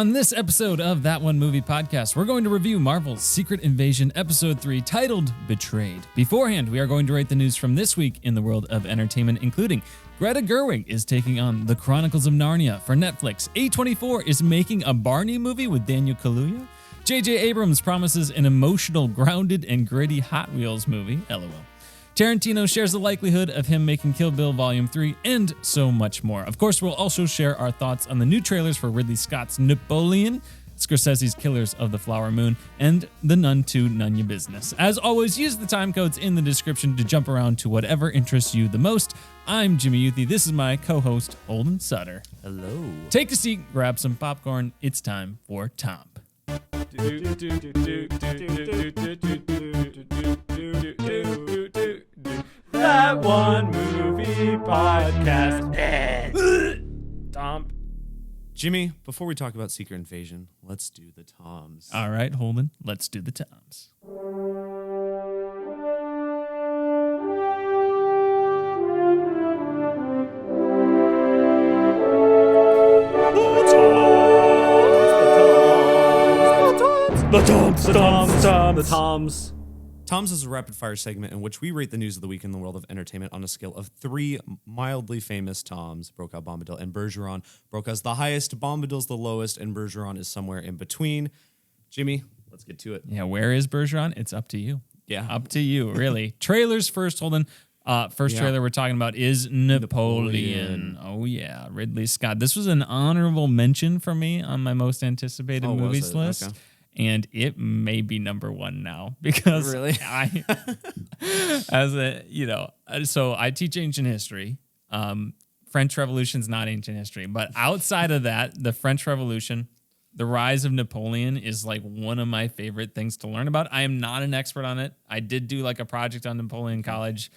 On this episode of That One Movie Podcast, we're going to review Marvel's Secret Invasion Episode 3, titled Betrayed. Beforehand, we are going to rate the news from this week in the world of entertainment, including Greta Gerwig is taking on The Chronicles of Narnia for Netflix. A24 is making a Barney movie with Daniel Kaluuya. J.J. Abrams promises an emotional, grounded, and gritty Hot Wheels movie, LOL. Tarantino shares the likelihood of him making Kill Bill Volume 3, and so much more. Of course, we'll also share our thoughts on the new trailers for Ridley Scott's Napoleon, Scorsese's Killers of the Flower Moon, and the Nun II Nunya business. As always, use the time codes in the description to jump around to whatever interests you the most. I'm Jimmy Youthy. This is my co-host, Holden Sutter. Hello. Take a seat, grab some popcorn. It's time for TOMP. That One Movie Podcast. TOMP. Jimmy, before we talk about Secret Invasion, let's do the TOMs. All right, Holden, let's do the TOMs. The TOMs. TOMs is a rapid-fire segment in which we rate the news of the week in the world of entertainment on a scale of 3 mildly famous TOMs, Brokaw, Bombadil, and Bergeron. Brokaw's the highest, Bombadil's the lowest, and Bergeron is somewhere in between. Jimmy, let's get to it. Yeah, where is Bergeron? It's up to you. Yeah. Up to you, really. Trailers first, Holden. Trailer we're talking about is Napoleon. Oh, yeah, Ridley Scott. This was an honorable mention for me on my most anticipated movies list. Okay. And it may be number one now because really? So I teach ancient history. French Revolution's not ancient history, but outside of that, the French Revolution, the rise of Napoleon is like one of my favorite things to learn about. I am not an expert on it. I did do like a project on Napoleon in college.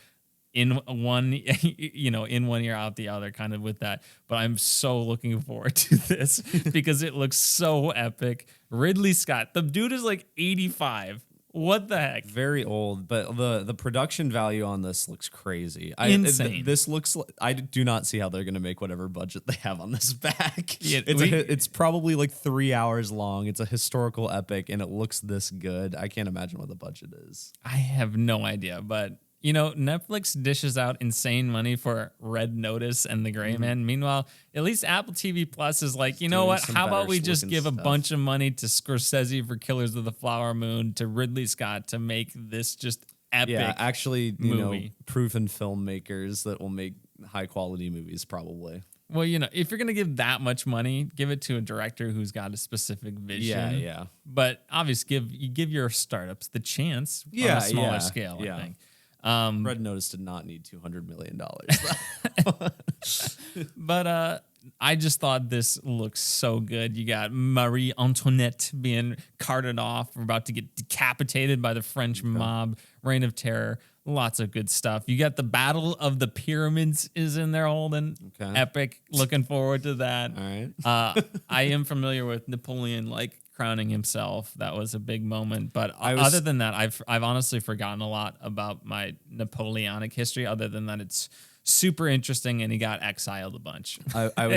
In one year out the other, kind of with that. But I'm so looking forward to this because it looks so epic. Ridley Scott, the dude is like 85. What the heck? Very old, but the production value on this looks crazy. Insane. This looks. I do not see how they're going to make whatever budget they have on this back. Yeah, it's probably like 3 hours long. It's a historical epic, and it looks this good. I can't imagine what the budget is. I have no idea, but. You know, Netflix dishes out insane money for Red Notice and The Gray Man. Meanwhile, at least Apple TV Plus is like, you know what? How about we just give a bunch of money to Scorsese for Killers of the Flower Moon, to Ridley Scott to make this just epic movie. Proven filmmakers that will make high quality movies probably. Well, if you're going to give that much money, give it to a director who's got a specific vision. Yeah. But obviously, give your startups the chance on a smaller scale, I think. Red Notice did not need $200 million. But I just thought this looks so good. You got Marie Antoinette being carted off. We're about to get decapitated by the French mob. Reign of Terror. Lots of good stuff. You got the Battle of the Pyramids is in there, Holden. Okay. Epic. Looking forward to that. All right. I am familiar with Napoleon, crowning himself. That was a big moment. But other than that, I've honestly forgotten a lot about my Napoleonic history. Other than that, it's super interesting, and he got exiled a bunch.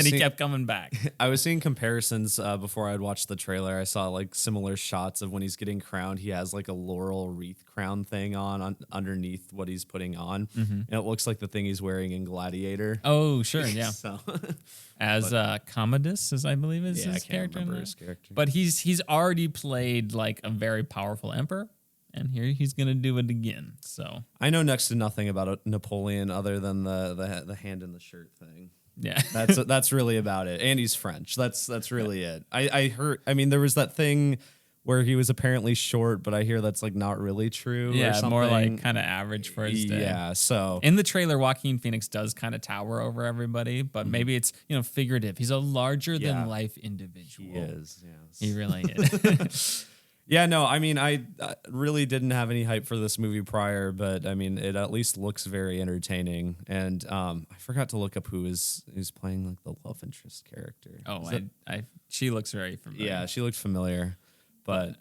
He kept coming back. I was seeing comparisons before I'd watched the trailer. I saw similar shots of when he's getting crowned. He has a laurel wreath crown thing on underneath what he's putting on, and it looks like the thing he's wearing in Gladiator. Oh, sure, yeah. As Commodus, as I believe is his character. But he's already played a very powerful emperor. And here he's gonna do it again. So I know next to nothing about Napoleon other than the hand in the shirt thing. Yeah, that's really about it. And he's French. That's really it. I heard. I mean, there was that thing where he was apparently short, but I hear that's not really true. Yeah, or something. More kind of average for his day. Yeah. So in the trailer, Joaquin Phoenix does kind of tower over everybody, but maybe it's figurative. He's a larger than life individual. He is. Yes. He really is. Yeah, no, I mean, I really didn't have any hype for this movie prior, but I mean, it at least looks very entertaining. And I forgot to look up who's playing the love interest character. Oh, she looks very familiar. Yeah, she looked familiar, but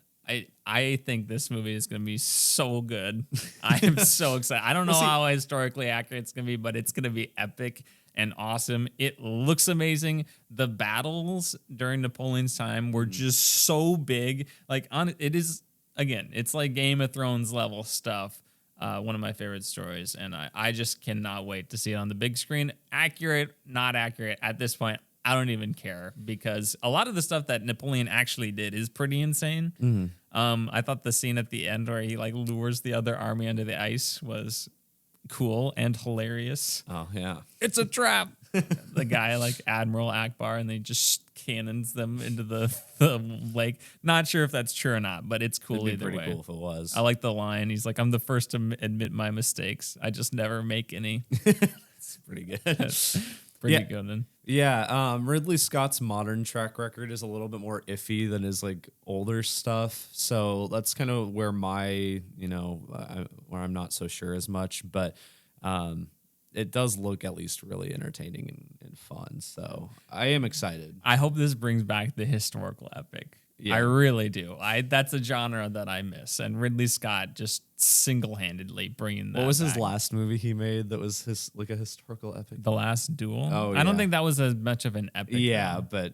I think this movie is going to be so good. I am so excited. I don't know how historically accurate it's going to be, but it's going to be epic. and awesome. It looks amazing. The battles during Napoleon's time were just so big. Like it is, again, it's like Game of Thrones level stuff. One of my favorite stories, and I just cannot wait to see it on the big screen. Accurate, not accurate. At this point, I don't even care, because a lot of the stuff that Napoleon actually did is pretty insane. I thought the scene at the end where he like lures the other army under the ice was cool and hilarious. Oh yeah, it's a trap. The guy like Admiral Akbar, and they just cannons them into the lake. Not sure if that's true or not, but it's cool It'd be either pretty way. cool if it was. I like the line. He's like, "I'm the first to admit my mistakes. I just never make any." It's pretty good. Pretty good then. Yeah, Ridley Scott's modern track record is a little bit more iffy than his like older stuff. So that's kind of where my, where I'm not so sure as much, but it does look at least really entertaining and fun. So I am excited. I hope this brings back the historical epic. Yeah. I really do. That's a genre that I miss, and Ridley Scott just single-handedly bringing that. What was his back. last movie he made that was like a historical epic? The Last Duel. Oh, I don't think that was as much of an epic. Yeah, but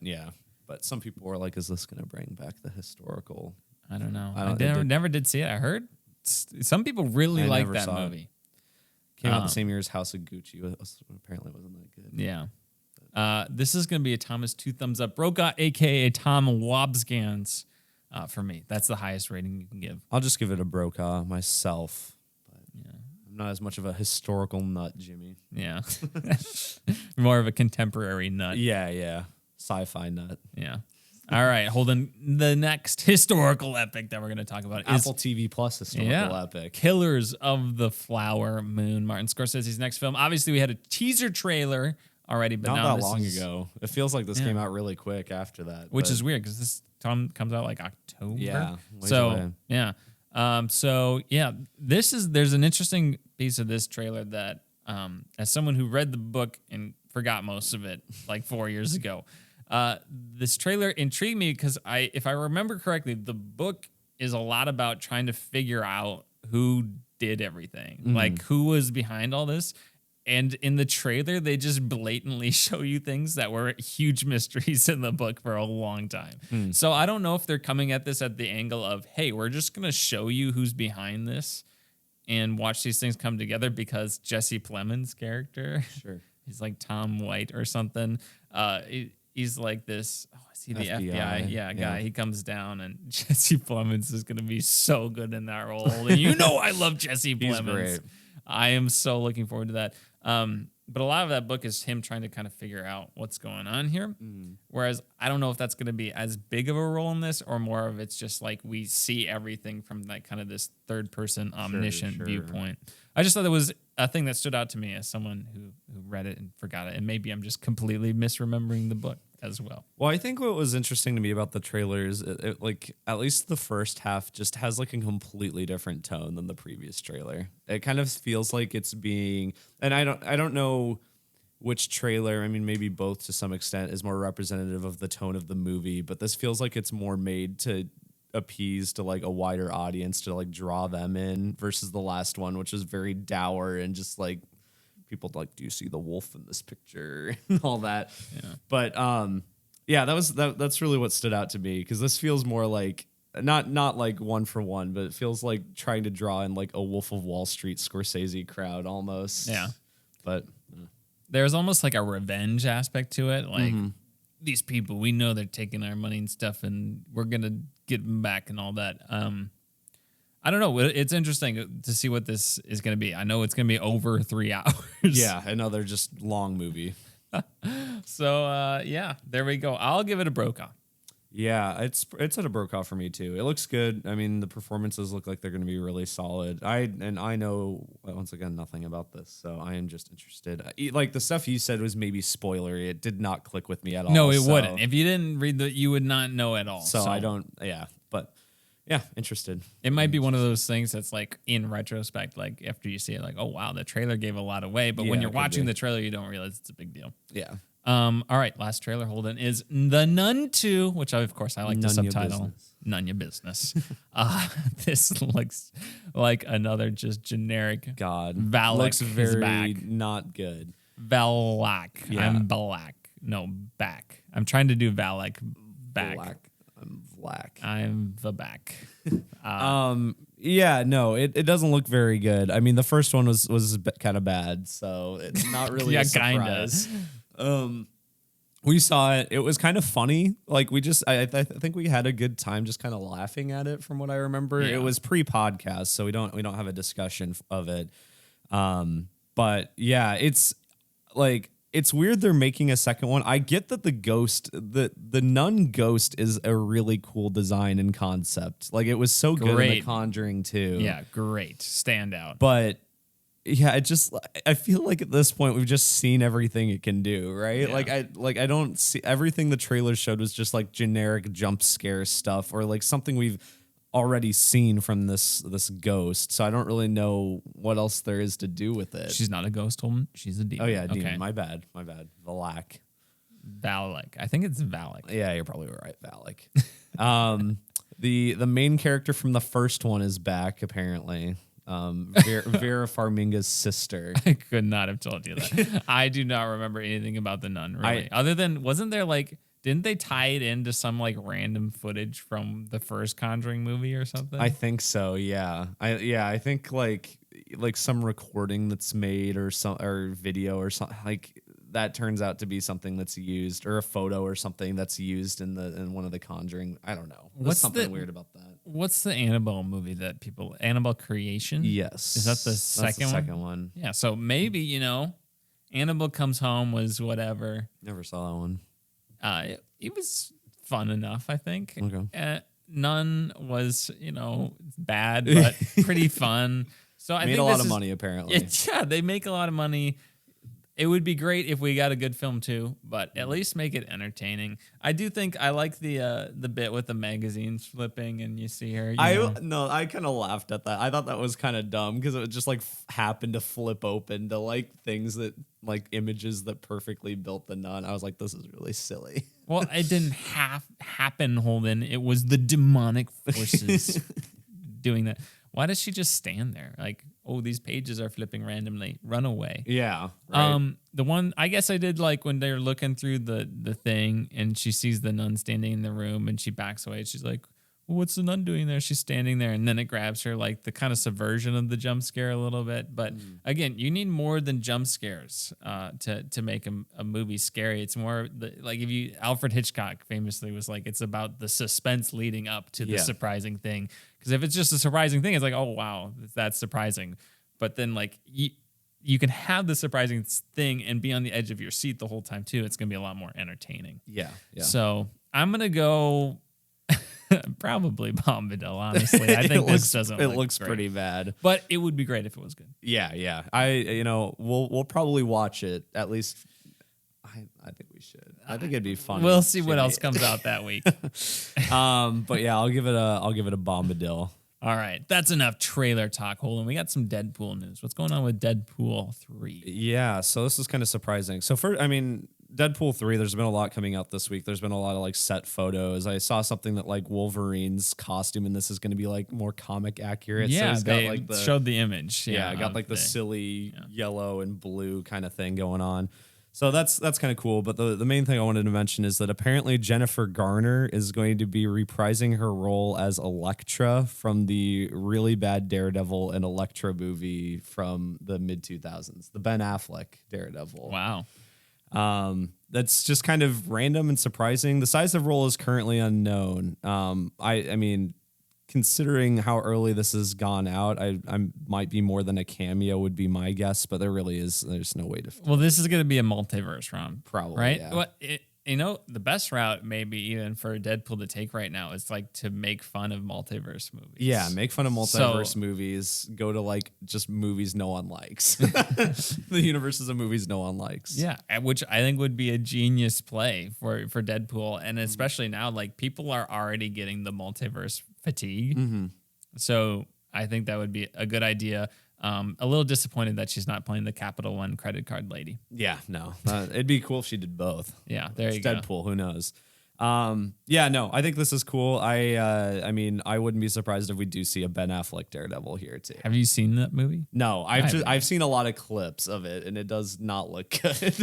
some people were like, "Is this going to bring back the historical?" I don't know. I never did see it. I heard some people really like that movie. Came out the same year as House of Gucci. Apparently, wasn't that good. Yeah. This is going to be a Thomas 2 thumbs up. Brokaw, a.k.a. Tom Wobsgans, for me. That's the highest rating you can give. I'll just give it a Brokaw myself. But I'm not as much of a historical nut, Jimmy. Yeah. More of a contemporary nut. Yeah. Sci-fi nut. Yeah. All right, Holden, the next historical epic that we're going to talk about is Apple TV Plus historical epic. Killers of the Flower Moon, Martin Scorsese's next film. Obviously, we had a teaser trailer already, but not that long ago. It feels like this came out really quick after that, which is weird because this comes out like October. Yeah. So there's an interesting piece of this trailer that, as someone who read the book and forgot most of it like 4 years ago, this trailer intrigued me because if I remember correctly, the book is a lot about trying to figure out who did everything, like who was behind all this. And in the trailer, they just blatantly show you things that were huge mysteries in the book for a long time. So I don't know if they're coming at this at the angle of, hey, we're just going to show you who's behind this and watch these things come together, because Jesse Plemons' character, he's like Tom White or something. He's like this, is he the FBI? Guy. He comes down, and Jesse Plemons is going to be so good in that role. And I love Jesse Plemons. He's great. I am so looking forward to that. But a lot of that book is him trying to kind of figure out what's going on here. Whereas I don't know if that's going to be as big of a role in this, or more of it's just like we see everything from like kind of this third person omniscient viewpoint. I just thought it was a thing that stood out to me as someone who read it and forgot it. And maybe I'm just completely misremembering the book as well. Well, I think what was interesting to me about the trailers, it like at least the first half just has like a completely different tone than the previous trailer. It kind of feels like it's being, and I don't know which trailer, I mean maybe both to some extent, is more representative of the tone of the movie, but this feels like it's more made to appease to like a wider audience, to like draw them in, versus the last one, which was very dour and just like people like, do you see the wolf in this picture and all that. But that's really what stood out to me, because this feels more like not like one for one, but it feels like trying to draw in like a Wolf of Wall Street Scorsese crowd almost. But there's almost like a revenge aspect to it, like these people, we know they're taking our money and stuff, and we're gonna get them back and all that. I don't know. It's interesting to see what this is going to be. I know it's going to be over 3 hours. Yeah, another just long movie. So, there we go. I'll give it a Brokaw. Yeah, it's at a Brokaw for me too. It looks good. I mean, the performances look like they're going to be really solid. I know once again nothing about this, so I am just interested. Like the stuff you said was maybe spoilery. It did not click with me at all. No, it wouldn't. If you didn't read you would not know at all. So I don't. Yeah, but. Yeah, interested. It might be one of those things that's like in retrospect, like after you see it, like, oh wow, the trailer gave a lot away. But when you're watching the trailer, you don't realize it's a big deal. Yeah. All right, last trailer, Holden, is The Nun II, which of course I like the subtitle. None Your Business. This looks like another just generic. God, Valak looks very back. not good. Valak. Yeah. I'm Balak. No, back. I'm trying to do Valak. Back. I'm black. I'm the back. Yeah, no, it doesn't look very good. I mean, the first one was kind of bad, so it's not really Yeah, a surprise. We saw it. It was kind of funny. Like I think we had a good time just kind of laughing at it. From what I remember, Yeah. it was pre-podcast, so we don't have a discussion of it. But yeah, it's like. It's weird they're making a second one. I get that the nun ghost is a really cool design and concept. Like it was so good in The Conjuring too. Yeah, great. Standout. But yeah, I feel like at this point we've just seen everything it can do, right? Yeah. I don't see everything the trailer showed was just like generic jump scare stuff or like something we've already seen from this ghost, so I don't really know what else there is to do with it. She's not a ghost, Holden. She's a demon. Oh yeah, demon. Okay. My bad. Valak. Valak. I think it's Valak. Yeah, you're probably right. Valak. The main character from the first one is back apparently. Vera Farminga's sister. I could not have told you that. I do not remember anything about the nun, really. Other than, wasn't there like, didn't they tie it into some like random footage from the first Conjuring movie or something? I think so. Yeah. I think like some recording that's made or video or something like that turns out to be something that's used, or a photo or something that's used in one of the Conjuring. I don't know. What's something weird about that? What's the Annabelle movie that Annabelle Creation? Yes. Is that the second one? Second one. Yeah. So maybe, Annabelle Comes Home was whatever. Never saw that one. It was fun enough, I think. Okay. Nun was, bad, but pretty fun. So I made think a lot of money apparently. Yeah, they make a lot of money. It would be great if we got a good film too, but at least make it entertaining. I do think I like the bit with the magazines flipping and you see her. I kind of laughed at that. I thought that was kind of dumb because it would just like happened to flip open to like things that like images that perfectly built the nun. I was like, this is really silly. Well, it didn't happen, Holden. It was the demonic forces doing that. Why does she just stand there? Like, oh, these pages are flipping randomly. Run away. Yeah. Right. The one I guess I did like when they're looking through the thing and she sees the nun standing in the room and she backs away. She's like, well, what's the nun doing there? She's standing there, and then it grabs her, like the kind of subversion of the jump scare a little bit. But again, you need more than jump scares to make a movie scary. It's more like Alfred Hitchcock famously was like, it's about the suspense leading up to the surprising thing. Because if it's just a surprising thing, it's like, oh wow, that's surprising. But then like you can have the surprising thing and be on the edge of your seat the whole time too. It's gonna be a lot more entertaining. Yeah. So I'm gonna go. Probably Bombadil, honestly. I think this doesn't look looks great. pretty bad. But it would be great if it was good. Yeah. We'll probably watch it. At least I think we should. I think it'd be fun. We'll see what else comes out that week. But yeah, I'll give it a Bombadil. All right. That's enough trailer talk. Hold on. We got some Deadpool news. What's going on with Deadpool 3? Yeah, so this is kind of surprising. So Deadpool 3, there's been a lot coming out this week. There's been a lot of like set photos. I saw something that like Wolverine's costume in this is going to be like more comic accurate. Yeah, so they showed the image. Yeah, I got like the silly yellow and blue kind of thing going on. So that's kind of cool. But the main thing I wanted to mention is that apparently Jennifer Garner is going to be reprising her role as Elektra from the really bad Daredevil and Elektra movie from the mid-2000s, the Ben Affleck Daredevil. Wow. That's just kind of random and surprising. The size of role is currently unknown. I mean, considering how early this has gone out, I might be more than a cameo would be my guess, but there's no way to. Well, this is going to be a multiverse round, probably, right? Yeah. Well, the best route maybe even for Deadpool to take right now is like to make fun of multiverse movies. Yeah, make fun of multiverse movies. Go to like just movies no one likes. The universes of movies no one likes. Yeah, which I think would be a genius play for Deadpool, and especially now, like people are already getting the multiverse fatigue. Mm-hmm. So I think that would be a good idea. A little disappointed that she's not playing the Capital One credit card lady. Yeah, no. It'd be cool if she did both. Yeah, there you go. Deadpool, who knows? Yeah, no, I think this is cool. I mean, I wouldn't be surprised if we do see a Ben Affleck Daredevil here too. Have you seen that movie? No, I've seen a lot of clips of it, and it does not look good.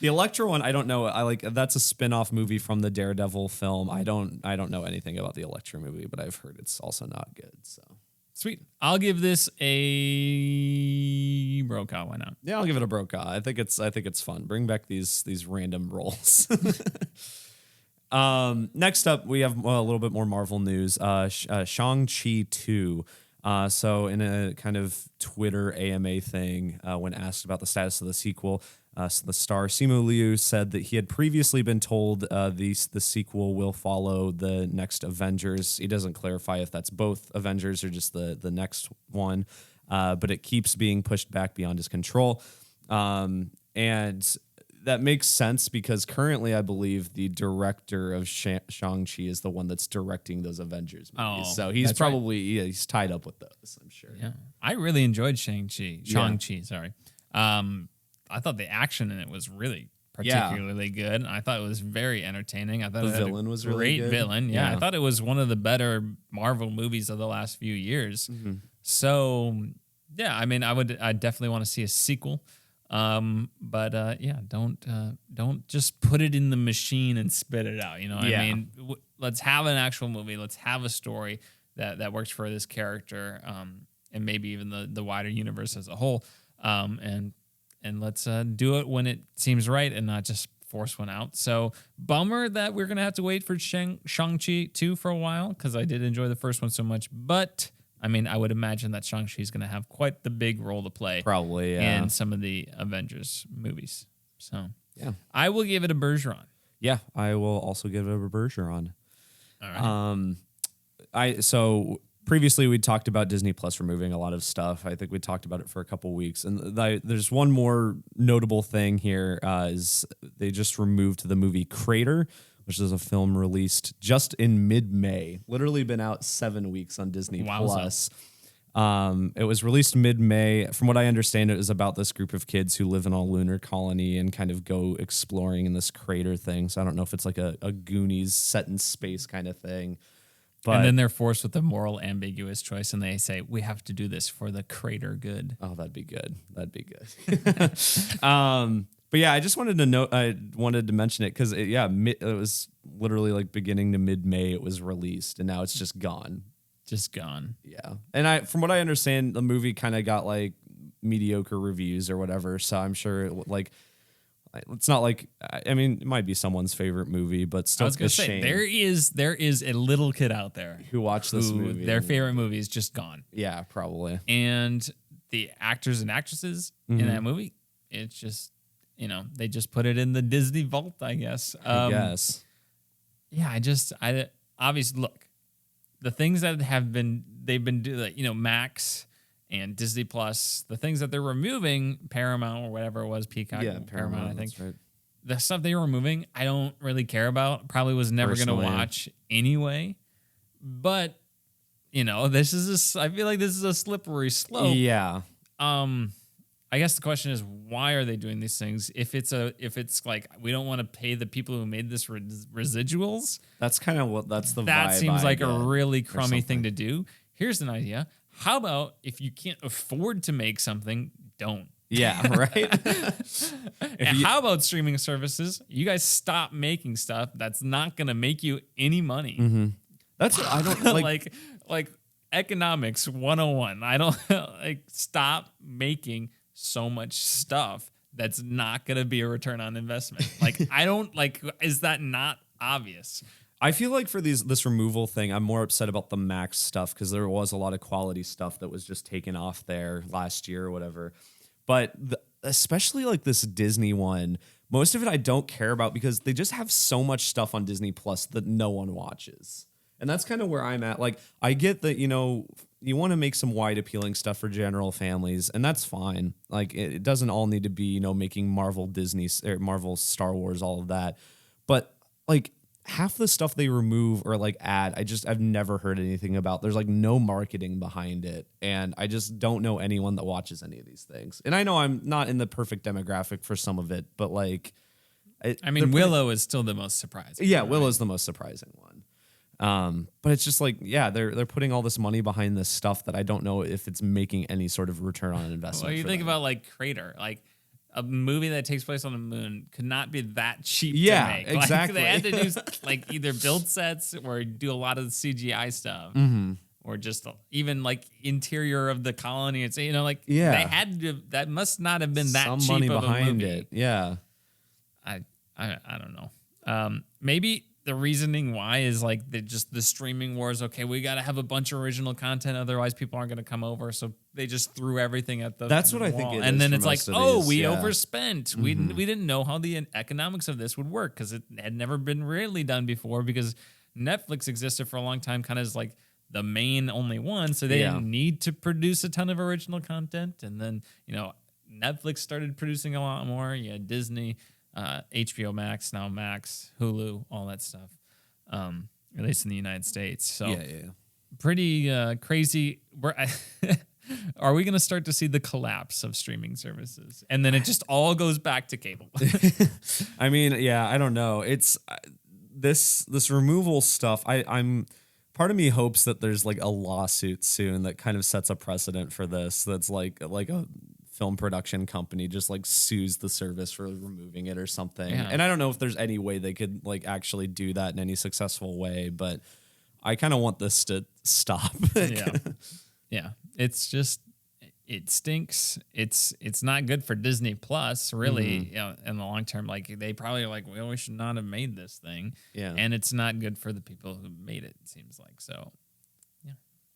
The Elektra one, I don't know. That's a spin-off movie from the Daredevil film. I don't know anything about the Elektra movie, but I've heard it's also not good. So Sweet. I'll give this a Brokaw. Why not? yeah, I'll give it a Brokaw. I think it's fun. Bring back these random roles. Next up, we have a little bit more Marvel news. Shang-Chi 2. So in a kind of Twitter AMA thing, when asked about the status of the sequel, so the star Simu Liu said that he had previously been told the sequel will follow the next Avengers. He doesn't clarify if that's both Avengers or just the next one, but it keeps being pushed back beyond his control. And that makes sense because currently I believe the director of Shang-Chi is the one that's directing those Avengers movies. Oh, so he's probably right. he's tied up with those, I'm sure. Yeah. I really enjoyed Shang-Chi, sorry. I thought the action in it was really particularly good. I thought it was very entertaining. I thought The it had villain a was great really good. villain. Yeah, I thought it was one of the better Marvel movies of the last few years. Mm-hmm. So, yeah, I mean, I definitely want to see a sequel. But don't just put it in the machine and spit it out. You know, I mean, let's have an actual movie. Let's have a story that works for this character, and maybe even the wider universe as a whole. And let's do it when it seems right and not just force one out. So bummer that we're gonna have to wait for Shang-Chi 2 for a while because I did enjoy the first one so much, but. I mean, I would imagine that Shang-Chi is going to have quite the big role to play. Probably, yeah. In some of the Avengers movies. So, yeah. I will give it a Bergeron. Yeah, I will also give it a Bergeron. All right. So previously we talked about Disney Plus removing a lot of stuff. I think we talked about it for a couple weeks. And there's one more notable thing here is they just removed the movie Crater, which is a film released just in mid-May, literally been out 7 weeks on Disney Plus. It was released mid-May. From what I understand, it was about this group of kids who live in a lunar colony and kind of go exploring in this crater thing. So I don't know if it's like a Goonies set in space kind of thing. But, and then they're forced with a moral ambiguous choice, and they say, we have to do this for the crater good. Oh, that'd be good. That'd be good. But yeah, I just wanted to know. I wanted to mention it because it was literally like beginning to mid-May. It was released, and now it's just gone. Just gone. Yeah, and from what I understand, the movie kind of got like mediocre reviews or whatever. So I'm sure it's not like I mean it might be someone's favorite movie, but still, I was gonna say shame. there is a little kid out there who watched this movie. Their favorite movie is just gone. Yeah, probably. And the actors and actresses in that movie, it's just. You know, they just put it in the Disney vault, I guess. I guess. Yeah, I obviously look, the things that they've been doing, you know, Max and Disney Plus, the things that they're removing, Paramount or whatever it was, Peacock, Paramount, I think. That's right. The stuff they were removing, I don't really care about. Probably was never going to watch anyway. But, you know, I feel like this is a slippery slope. Yeah. I guess the question is, why are they doing these things? If it's like we don't want to pay the people who made this residuals, that's kind of that's the that vibe seems like a really or crummy thing to do. Here's an idea: how about if you can't afford to make something, don't? Yeah, right. And how about streaming services? You guys stop making stuff that's not going to make you any money. Mm-hmm. That's what I don't like economics 101. I don't stop making so much stuff that's not going to be a return on investment. Is that not obvious? I feel like for this removal thing, I'm more upset about the Max stuff because there was a lot of quality stuff that was just taken off there last year or whatever. But especially like this Disney one, most of it I don't care about because they just have so much stuff on Disney Plus that no one watches. And that's kind of where I'm at. Like, I get that, you know, you want to make some wide appealing stuff for general families, and that's fine. Like, it doesn't all need to be, you know, making Marvel, Disney, or Marvel, Star Wars, all of that. But like half the stuff they remove or like add, I've never heard anything about. There's like no marketing behind it. And I just don't know anyone that watches any of these things. And I know I'm not in the perfect demographic for some of it, but like, I mean, Willow is still the most surprising. Yeah, Willow's the most surprising one. But it's just like, yeah, they're putting all this money behind this stuff that I don't know if it's making any sort of return on investment. Well, you think about like Crater, like a movie that takes place on the moon could not be that cheap to make. Exactly. Like, they had to do like either build sets or do a lot of the CGI stuff. Or just even like interior of the colony. It's, you know, like they had to, that must not have been that some cheap money of behind a movie. it. Yeah. I don't know. Maybe the reasoning why is like the streaming wars. Okay, we got to have a bunch of original content, otherwise people aren't going to come over. So they just threw everything at the. That's what wall. I think it and is then for it's like, most of oh, these, we yeah. overspent. We didn't know how the economics of this would work because it had never been really done before. Because Netflix existed for a long time, kind of as like the main only one, so they didn't need to produce a ton of original content. And then, you know, Netflix started producing a lot more. You had Disney, HBO Max, now Max, Hulu, all that stuff, at least in the United States. So pretty crazy. Are we going to start to see the collapse of streaming services? And then it just all goes back to cable. I mean, yeah, I don't know. It's this removal stuff. I'm part of me hopes that there's like a lawsuit soon that kind of sets a precedent for this. That's like a film production company just like sues the service for removing it or something. Yeah. And I don't know if there's any way they could like actually do that in any successful way, but I kind of want this to stop. Yeah. It's just, it stinks. It's not good for Disney Plus, really, you know, in the long term. Like they probably are like, well, we should not have made this thing. Yeah. And it's not good for the people who made it seems like. So yeah.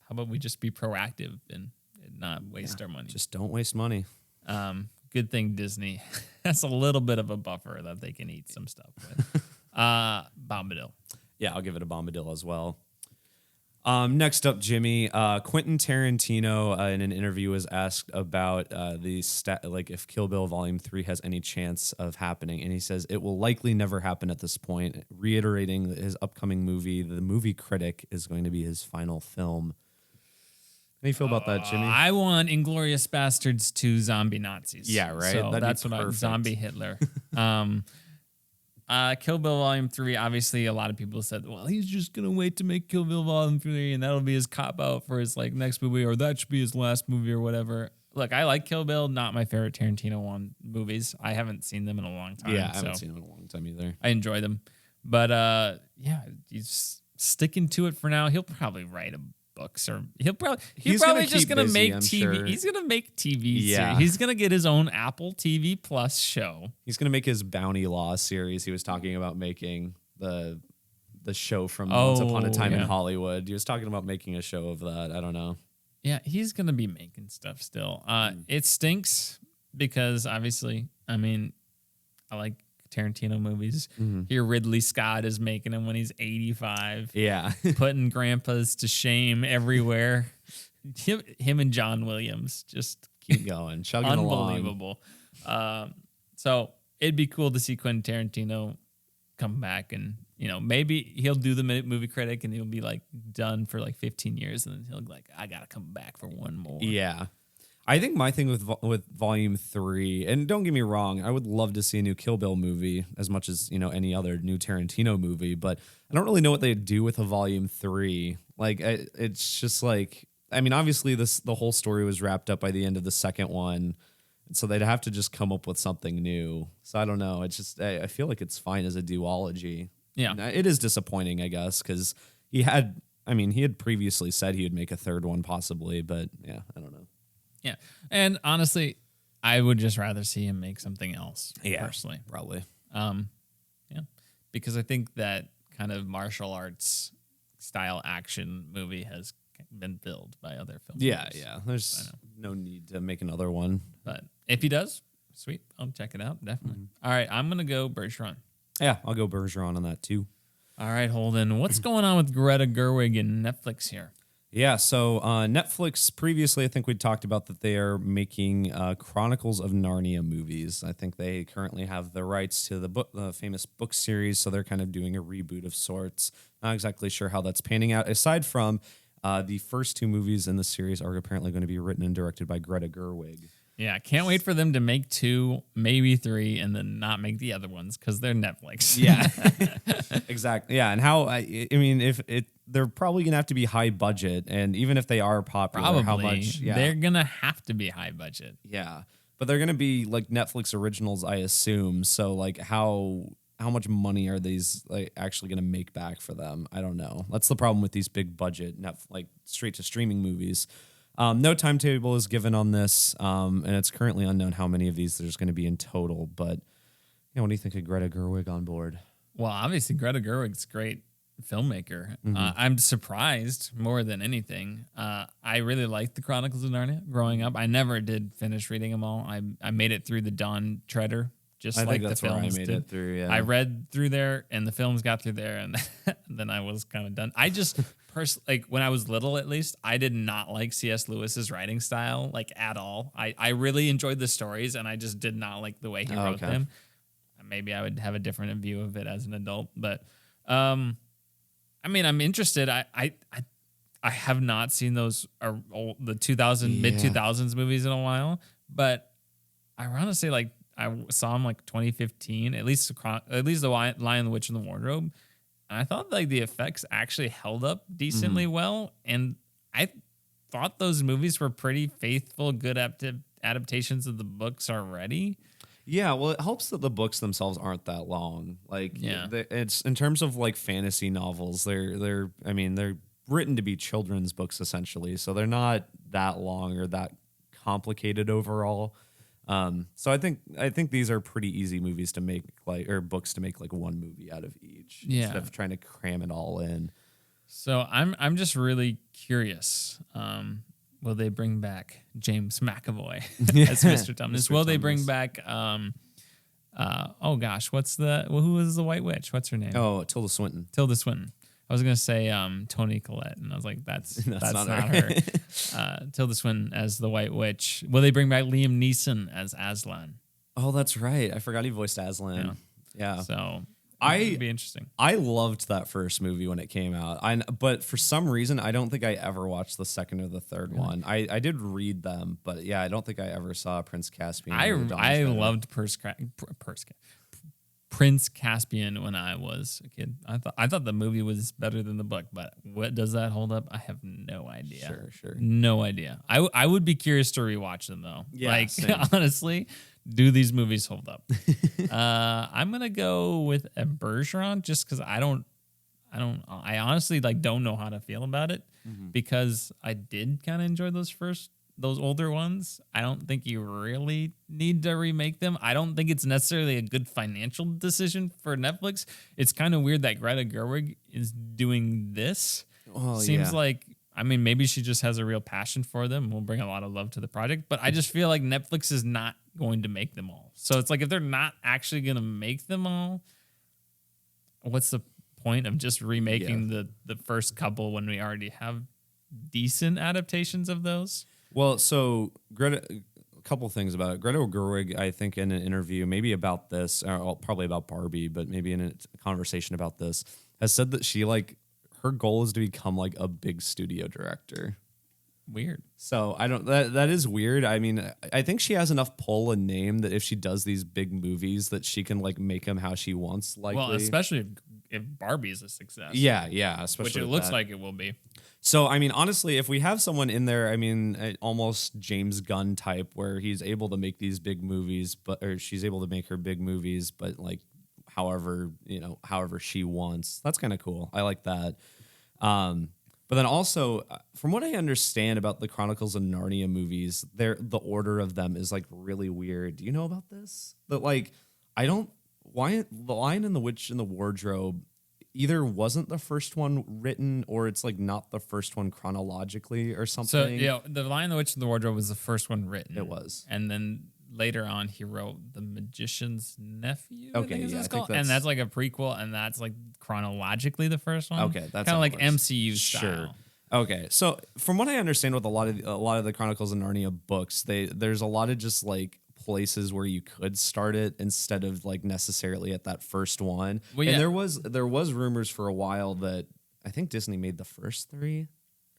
How about we just be proactive and not waste our money? Just don't waste money. Good thing Disney has a little bit of a buffer that they can eat some stuff with. Bombadil. Yeah, I'll give it a Bombadil as well. Next up, Jimmy, Quentin Tarantino in an interview was asked about like if Kill Bill Volume 3 has any chance of happening, and he says it will likely never happen at this point, reiterating that his upcoming movie, The Movie Critic, is going to be his final film. How do you feel about that, Jimmy? I want Inglourious Bastards 2 zombie Nazis. Yeah, right? So That'd that's be what perfect. zombie Hitler. Kill Bill Volume 3, obviously a lot of people said, well, he's just going to wait to make Kill Bill Volume 3 and that'll be his cop-out for his like next movie, or that should be his last movie or whatever. Look, I like Kill Bill, not my favorite Tarantino movies. I haven't seen them in a long time. Yeah, I haven't seen them in a long time either. I enjoy them. But yeah, he's sticking to it for now. He'll probably write books, or he's probably just gonna make TV. Sure. He's gonna make TV. Yeah, series. He's gonna get his own Apple TV Plus show. He's gonna make his Bounty Law series. He was talking about making the show from Once Upon a Time in Hollywood. He was talking about making a show of that. I don't know. Yeah, he's gonna be making stuff still. It stinks because obviously, I mean, I like Tarantino movies. Here Ridley Scott is making them when he's 85. Yeah. Putting grandpas to shame everywhere. Him and John Williams just keep going, chugging unbelievable. So it'd be cool to see Quentin Tarantino come back, and you know, maybe he'll do the Movie Critic and he'll be like done for like 15 years, and then he'll be like, I gotta come back for one more. Yeah. I think my thing with Volume 3, and don't get me wrong, I would love to see a new Kill Bill movie as much as, you know, any other new Tarantino movie, but I don't really know what they'd do with a Volume 3. Like, it's just like, I mean, obviously the whole story was wrapped up by the end of the second one, so they'd have to just come up with something new. So I don't know. It's just, I feel like it's fine as a duology. Yeah. And it is disappointing, I guess, because he had previously said he would make a third one possibly, but yeah, I don't know. Yeah. And honestly, I would just rather see him make something else. Yeah, personally. Probably. Yeah. Because I think that kind of martial arts style action movie has been filled by other films. Yeah. There's no need to make another one. But if he does, sweet. I'll check it out. Definitely. All right. I'm going to go Bergeron. Yeah, I'll go Bergeron on that too. All right, Holden. What's going on with Greta Gerwig and Netflix here? Yeah, so Netflix, previously I think we talked about that they are making Chronicles of Narnia movies. I think they currently have the rights to the famous book series, so they're kind of doing a reboot of sorts. Not exactly sure how that's panning out. Aside from the first two movies in the series are apparently going to be written and directed by Greta Gerwig. Yeah, can't wait for them to make 2, maybe 3, and then not make the other ones because they're Netflix. Yeah, exactly. Yeah, and I mean, if they're probably gonna have to be high budget, and even if they are popular, Probably. how much? Yeah, They're gonna have to be high budget. yeah, but they're gonna be like Netflix originals, I assume. So like, how much money are these like actually gonna make back for them? I don't know. That's the problem with these big budget like straight to streaming movies. No timetable is given on this, and it's currently unknown how many of these there's going to be in total. But what do you think of Greta Gerwig on board? Well, obviously, Greta Gerwig's a great filmmaker. I'm surprised more than anything. I really liked the Chronicles of Narnia growing up. I never did finish reading them all. I made it through the Dawn Treader, just I like think that's the where I films made did. it through. Yeah, I read through there, and the films got through there, and then I was kind of done. I just like when I was little, at least, I did not like C.S. Lewis's writing style, like at all. I really enjoyed the stories, and I just did not like the way he wrote them. Maybe I would have a different view of it as an adult, but I mean, I'm interested. I have not seen those the 2000 mid 2000s movies in a while, but I want to say like I saw them like 2015, at least the Lion, the Witch, and the Wardrobe. And I thought like the effects actually held up decently well, and I thought those movies were pretty faithful, good adaptations of the books already. Yeah, well, it helps that the books themselves aren't that long. Like, it's in terms of like fantasy novels, they're written to be children's books essentially, so they're not that long or that complicated overall. So I think these are pretty easy movies to make, like, or books to make like one movie out of each, instead of trying to cram it all in. So I'm just really curious. Will they bring back James McAvoy as Mr. Tumnus? Will they bring back oh gosh, who was the White Witch? What's her name? Oh, Tilda Swinton. Tilda Swinton. I was gonna say Toni Collette, and I was like, that's not her. Tilda Swinton as the White Witch. Will they bring back Liam Neeson as Aslan? Oh, that's right. I forgot he voiced Aslan. Yeah. So it'd be interesting. I loved that first movie when it came out. But for some reason, I don't think I ever watched the second or the third one. I did read them, but yeah, I don't think I ever saw Prince Caspian. I loved Prince Caspian when I was a kid. I thought the movie was better than the book, but what does that hold up? I have no idea. Sure. No idea. I would be curious to rewatch them though. Yeah, like same. honestly, do these movies hold up? I'm gonna go with a Bergeron just because I honestly like don't know how to feel about it because I did kind of enjoy those older ones. I don't think you really need to remake them. I don't think it's necessarily a good financial decision for Netflix. It's kind of weird that Greta Gerwig is doing this. Seems like, I mean, maybe she just has a real passion for them. We'll bring a lot of love to the project, but I just feel like Netflix is not going to make them all. So it's like, if they're not actually going to make them all, what's the point of just remaking the first couple when we already have decent adaptations of those? Well, so Greta, a couple things about it. Greta Gerwig, I think in an interview, maybe about this, or probably about Barbie, but maybe in a conversation about this, has said that she her goal is to become like a big studio director. Weird. So that is weird. I mean, I think she has enough pull and name that if she does these big movies that she can like make them how she wants. Likely. Well, especially if Barbie is a success. Yeah. Especially which it looks like it will be. So, I mean, honestly, if we have someone in there, I mean, almost James Gunn type, where he's able to make these big movies, or she's able to make her big movies, but like, however she wants. That's kind of cool. I like that. But then also, from what I understand about the Chronicles of Narnia movies, the order of them is like really weird. Do you know about this? That like, why The Lion and the Witch and the Wardrobe either wasn't the first one written or it's like not the first one chronologically or something. So yeah, The Lion, the Witch, and the Wardrobe was the first one written. It was. And then later on he wrote The Magician's Nephew. Okay, I think yeah, it's I think called. And that's like a prequel, and that's like chronologically the first one. Okay, that's kind of like works. MCU style. Sure. Okay, so from what I understand with a lot of the Chronicles of Narnia books, there's a lot of just like places where you could start it instead of like necessarily at that first one. Well, and there was rumors for a while that I think Disney made the first three.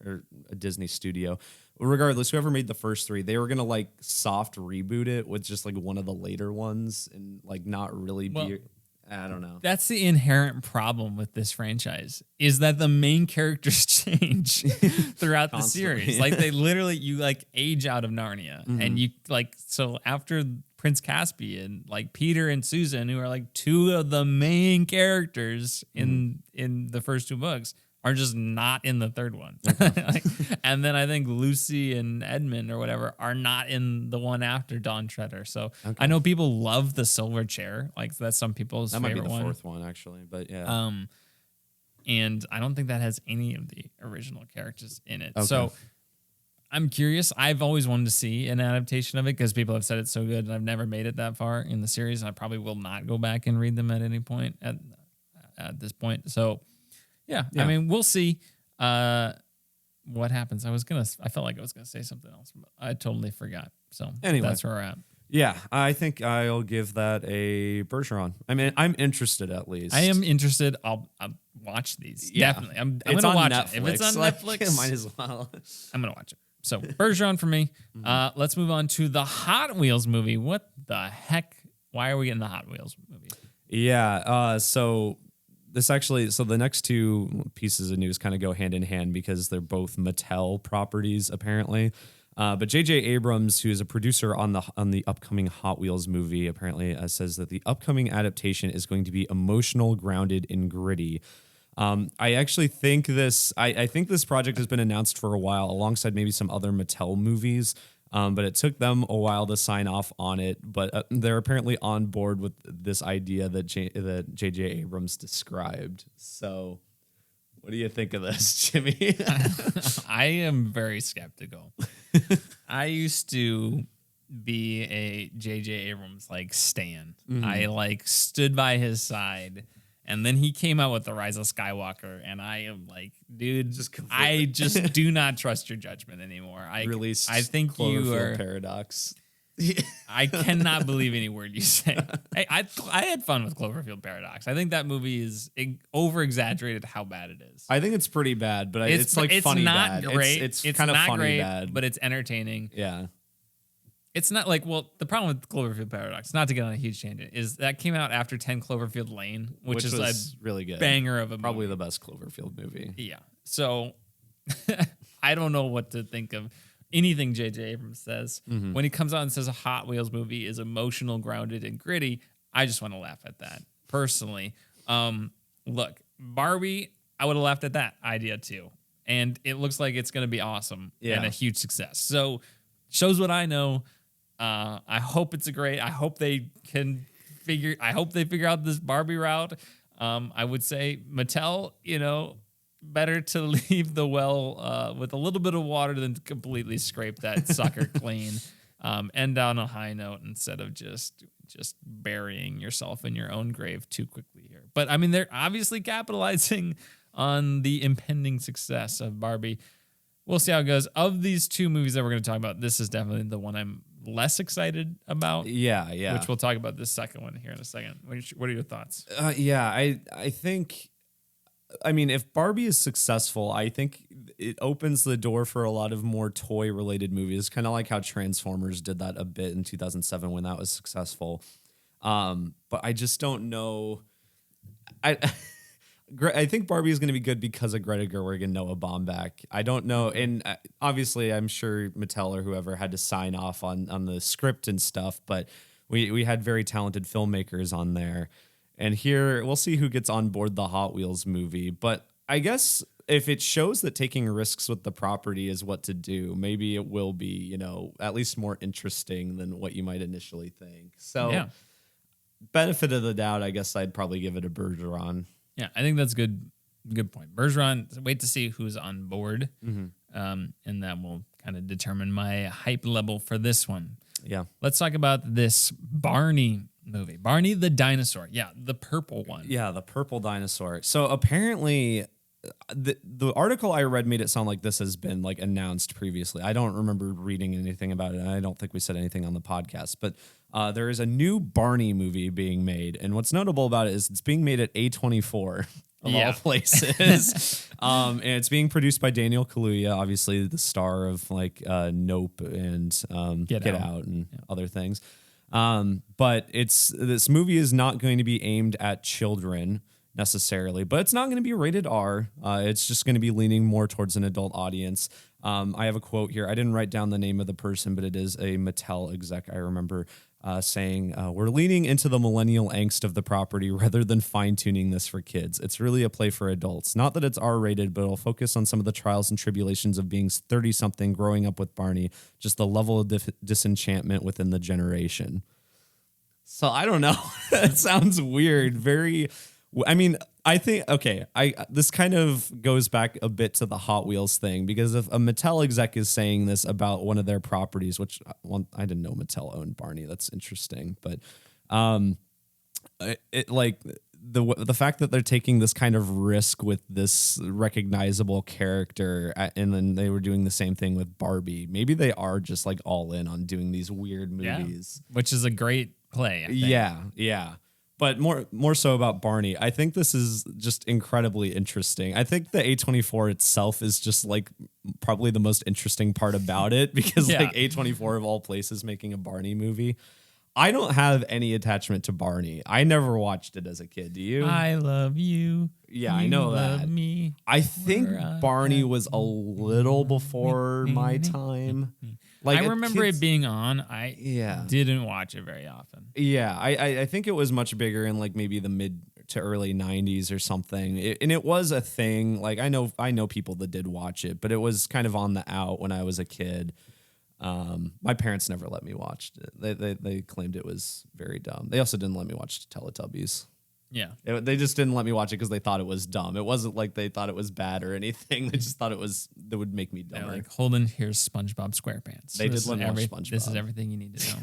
or a Disney studio. Regardless, whoever made the first three, they were gonna like soft reboot it with just like one of the later ones and like not really be. I don't know. That's the inherent problem with this franchise is that the main characters change throughout the series. Like they literally, you like age out of Narnia and you like, so after Prince Caspian, like Peter and Susan, who are like two of the main characters in the first two books, are just not in the third one. Like, and then I think Lucy and Edmund or whatever are not in the one after Dawn Treader. So I know people love the Silver Chair. Like that's some people's favorite one. That might be the fourth one actually, but yeah. And I don't think that has any of the original characters in it. So I'm curious. I've always wanted to see an adaptation of it because people have said it's so good and I've never made it that far in the series. I probably will not go back and read them at any point at this point. So yeah, I mean, we'll see what happens. I felt like I was gonna say something else, but I totally forgot. So anyway, that's where we're at. Yeah, I think I'll give that a Bergeron. I mean, I'm interested at least. I am interested. I'll watch these. Yeah. Definitely. I'm gonna watch Netflix. It. If it's on Netflix, might as well. I'm gonna watch it. So Bergeron for me. Let's move on to the Hot Wheels movie. What the heck? Why are we getting the Hot Wheels movie? Yeah. So the next two pieces of news kind of go hand in hand because they're both Mattel properties, apparently. But J.J. Abrams, who is a producer on the upcoming Hot Wheels movie, apparently says that the upcoming adaptation is going to be emotional, grounded, and gritty. I actually think this project has been announced for a while, alongside maybe some other Mattel movies. But it took them a while to sign off on it. But they're apparently on board with this idea that J.J. Abrams described. So, what do you think of this, Jimmy? I am very skeptical. I used to be a J.J. Abrams like stan. I like stood by his side. And then he came out with The Rise of Skywalker, and I am like, dude, I just do not trust your judgment anymore. I think you are Paradox. I cannot believe any word you say. I had fun with Cloverfield Paradox. I think that movie is over exaggerated how bad it is. I think it's pretty bad, but it's like funny not bad. Great. It's kind of funny great, bad, but it's entertaining. Yeah. It's not like, well, the problem with Cloverfield Paradox, not to get on a huge tangent, is that came out after 10 Cloverfield Lane, which is a really good banger of a probably movie. The best Cloverfield movie. Yeah. So I don't know what to think of anything J.J. Abrams says. When he comes out and says a Hot Wheels movie is emotional, grounded, and gritty, I just want to laugh at that, personally. Look, Barbie, I would have laughed at that idea too. And it looks like it's going to be awesome and a huge success. So shows what I know. I hope it's I hope they figure out this Barbie route. I would say Mattel, better to leave the well with a little bit of water than to completely scrape that sucker clean. End on a high note instead of just burying yourself in your own grave too quickly here. But I mean, they're obviously capitalizing on the impending success of Barbie. We'll see how it goes. Of these two movies that we're going to talk about, this is definitely the one I'm less excited about. Yeah. Which we'll talk about this second one here in a second. What are your thoughts? I think, I mean, if Barbie is successful, I think it opens the door for a lot of more toy-related movies, kind of like how Transformers did that a bit in 2007 when that was successful. But I just don't know. I think Barbie is going to be good because of Greta Gerwig and Noah Baumbach. I don't know. And obviously, I'm sure Mattel or whoever had to sign off on the script and stuff, but we had very talented filmmakers on there. And here, we'll see who gets on board the Hot Wheels movie. But I guess if it shows that taking risks with the property is what to do, maybe it will be, at least more interesting than what you might initially think. So, benefit of the doubt, I guess I'd probably give it a Bergeron. Yeah, I think that's good point. Bergeron, wait to see who's on board, and that will kind of determine my hype level for this one. Yeah. Let's talk about this Barney movie. Barney the dinosaur. Yeah, the purple one. Yeah, the purple dinosaur. So apparently, the article I read made it sound like this has been like announced previously. I don't remember reading anything about it, and I don't think we said anything on the podcast. But there is a new Barney movie being made, and what's notable about it is it's being made at A24. of all places. And it's being produced by Daniel Kaluuya, obviously the star of like Nope and Get Out and other things. But this movie is not going to be aimed at children necessarily, but it's not going to be rated R. It's just going to be leaning more towards an adult audience. I have a quote here. I didn't write down the name of the person, but it is a Mattel exec. I remember saying, we're leaning into the millennial angst of the property rather than fine-tuning this for kids. It's really a play for adults. Not that it's R-rated, but it'll focus on some of the trials and tribulations of being 30-something growing up with Barney, just the level of disenchantment within the generation. So I don't know. That sounds weird. I mean, I think, okay, this kind of goes back a bit to the Hot Wheels thing, because if a Mattel exec is saying this about one of their properties, which I didn't know Mattel owned Barney. That's interesting. But the fact that they're taking this kind of risk with this recognizable character, and then they were doing the same thing with Barbie. Maybe they are just like all in on doing these weird movies. Which is a great play, I think. Yeah. But more so about Barney. I think this is just incredibly interesting. I think the A24 itself is just like probably the most interesting part about it, because like A24 of all places making a Barney movie. I don't have any attachment to Barney. I never watched it as a kid. Do you? I love you. Yeah, I know that. Love me. I think Barney was a little before my time. Like I remember it being on. I didn't watch it very often. Yeah, I think it was much bigger in like maybe the mid to early 90s or something. And it was a thing. Like I know people that did watch it, but it was kind of on the out when I was a kid. My parents never let me watch it. They claimed it was very dumb. They also didn't let me watch Teletubbies. Yeah. They just didn't let me watch it because they thought it was dumb. It wasn't like they thought it was bad or anything. They just thought that would make me dumber. Like, Holden, here's SpongeBob SquarePants. They did let me watch SpongeBob. This is everything you need to know.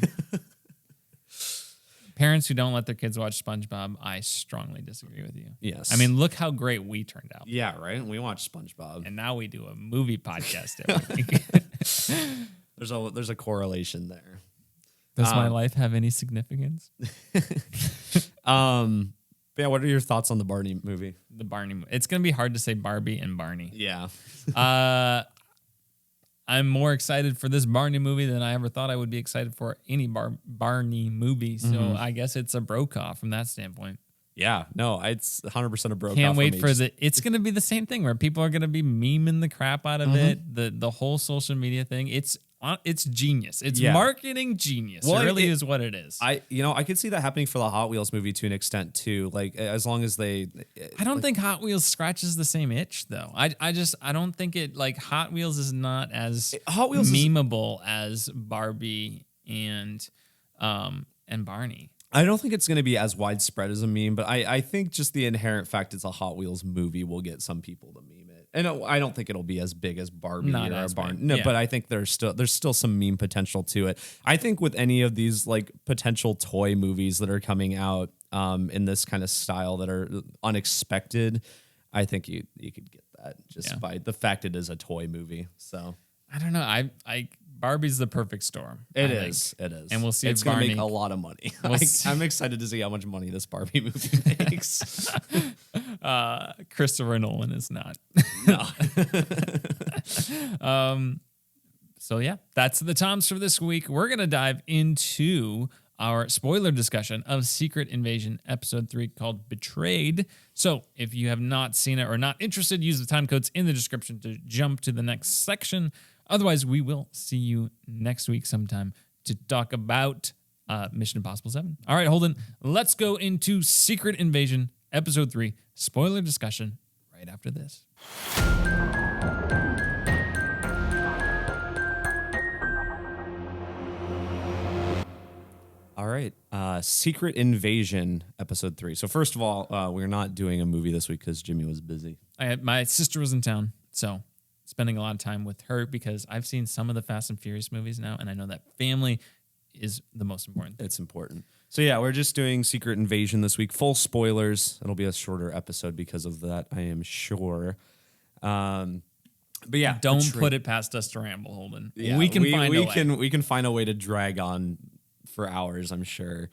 Parents who don't let their kids watch SpongeBob, I strongly disagree with you. Yes. I mean, look how great we turned out. Yeah, right? We watched SpongeBob. And now we do a movie podcast every week. There's a correlation there. Does my life have any significance? Yeah, what are your thoughts on the Barney movie? The Barney movie. It's going to be hard to say Barbie and Barney. Yeah. I'm more excited for this Barney movie than I ever thought I would be excited for any Barney movie. So I guess it's a Brokaw from that standpoint. Yeah, no, it's 100% a Brokaw. Can't wait for it's going to be the same thing where people are going to be memeing the crap out of it. The whole social media thing. It's genius. It's marketing genius. Well, it really is what it is. I could see that happening for the Hot Wheels movie to an extent too. Like as long as they, I don't think Hot Wheels scratches the same itch though. I don't think it like Hot Wheels is not as memeable as Barbie and Barney. I don't think it's going to be as widespread as a meme, but I think just the inherent fact it's a Hot Wheels movie will get some people to meme it. And I don't think it'll be as big as Barbie or Barney. No, but I think there's still some meme potential to it. I think with any of these like potential toy movies that are coming out in this kind of style that are unexpected, I think you could get that just by the fact it is a toy movie. So I don't know. Barbie's the perfect storm. It is. And we'll see it's if Barney... going to make a lot of money. I'm excited to see how much money this Barbie movie makes. Christopher Nolan is not. No. So yeah, that's the Toms for this week. We're going to dive into our spoiler discussion of Secret Invasion Episode 3 called Betrayed. So if you have not seen it or not interested, use the time codes in the description to jump to the next section. Otherwise, we will see you next week sometime to talk about Mission Impossible 7. All right, Holden, let's go into Secret Invasion Episode 3 spoiler discussion right after this. All right. Secret Invasion Episode 3. So first of all, we're not doing a movie this week because Jimmy was busy. My sister was in town, so spending a lot of time with her because I've seen some of the Fast and Furious movies now, and I know that family is the most important thing. It's important. So yeah, we're just doing Secret Invasion this week. Full spoilers. It'll be a shorter episode because of that, I am sure. But yeah, don't put it past us to ramble, Holden. Yeah, we can find a way to drag on for hours, I'm sure.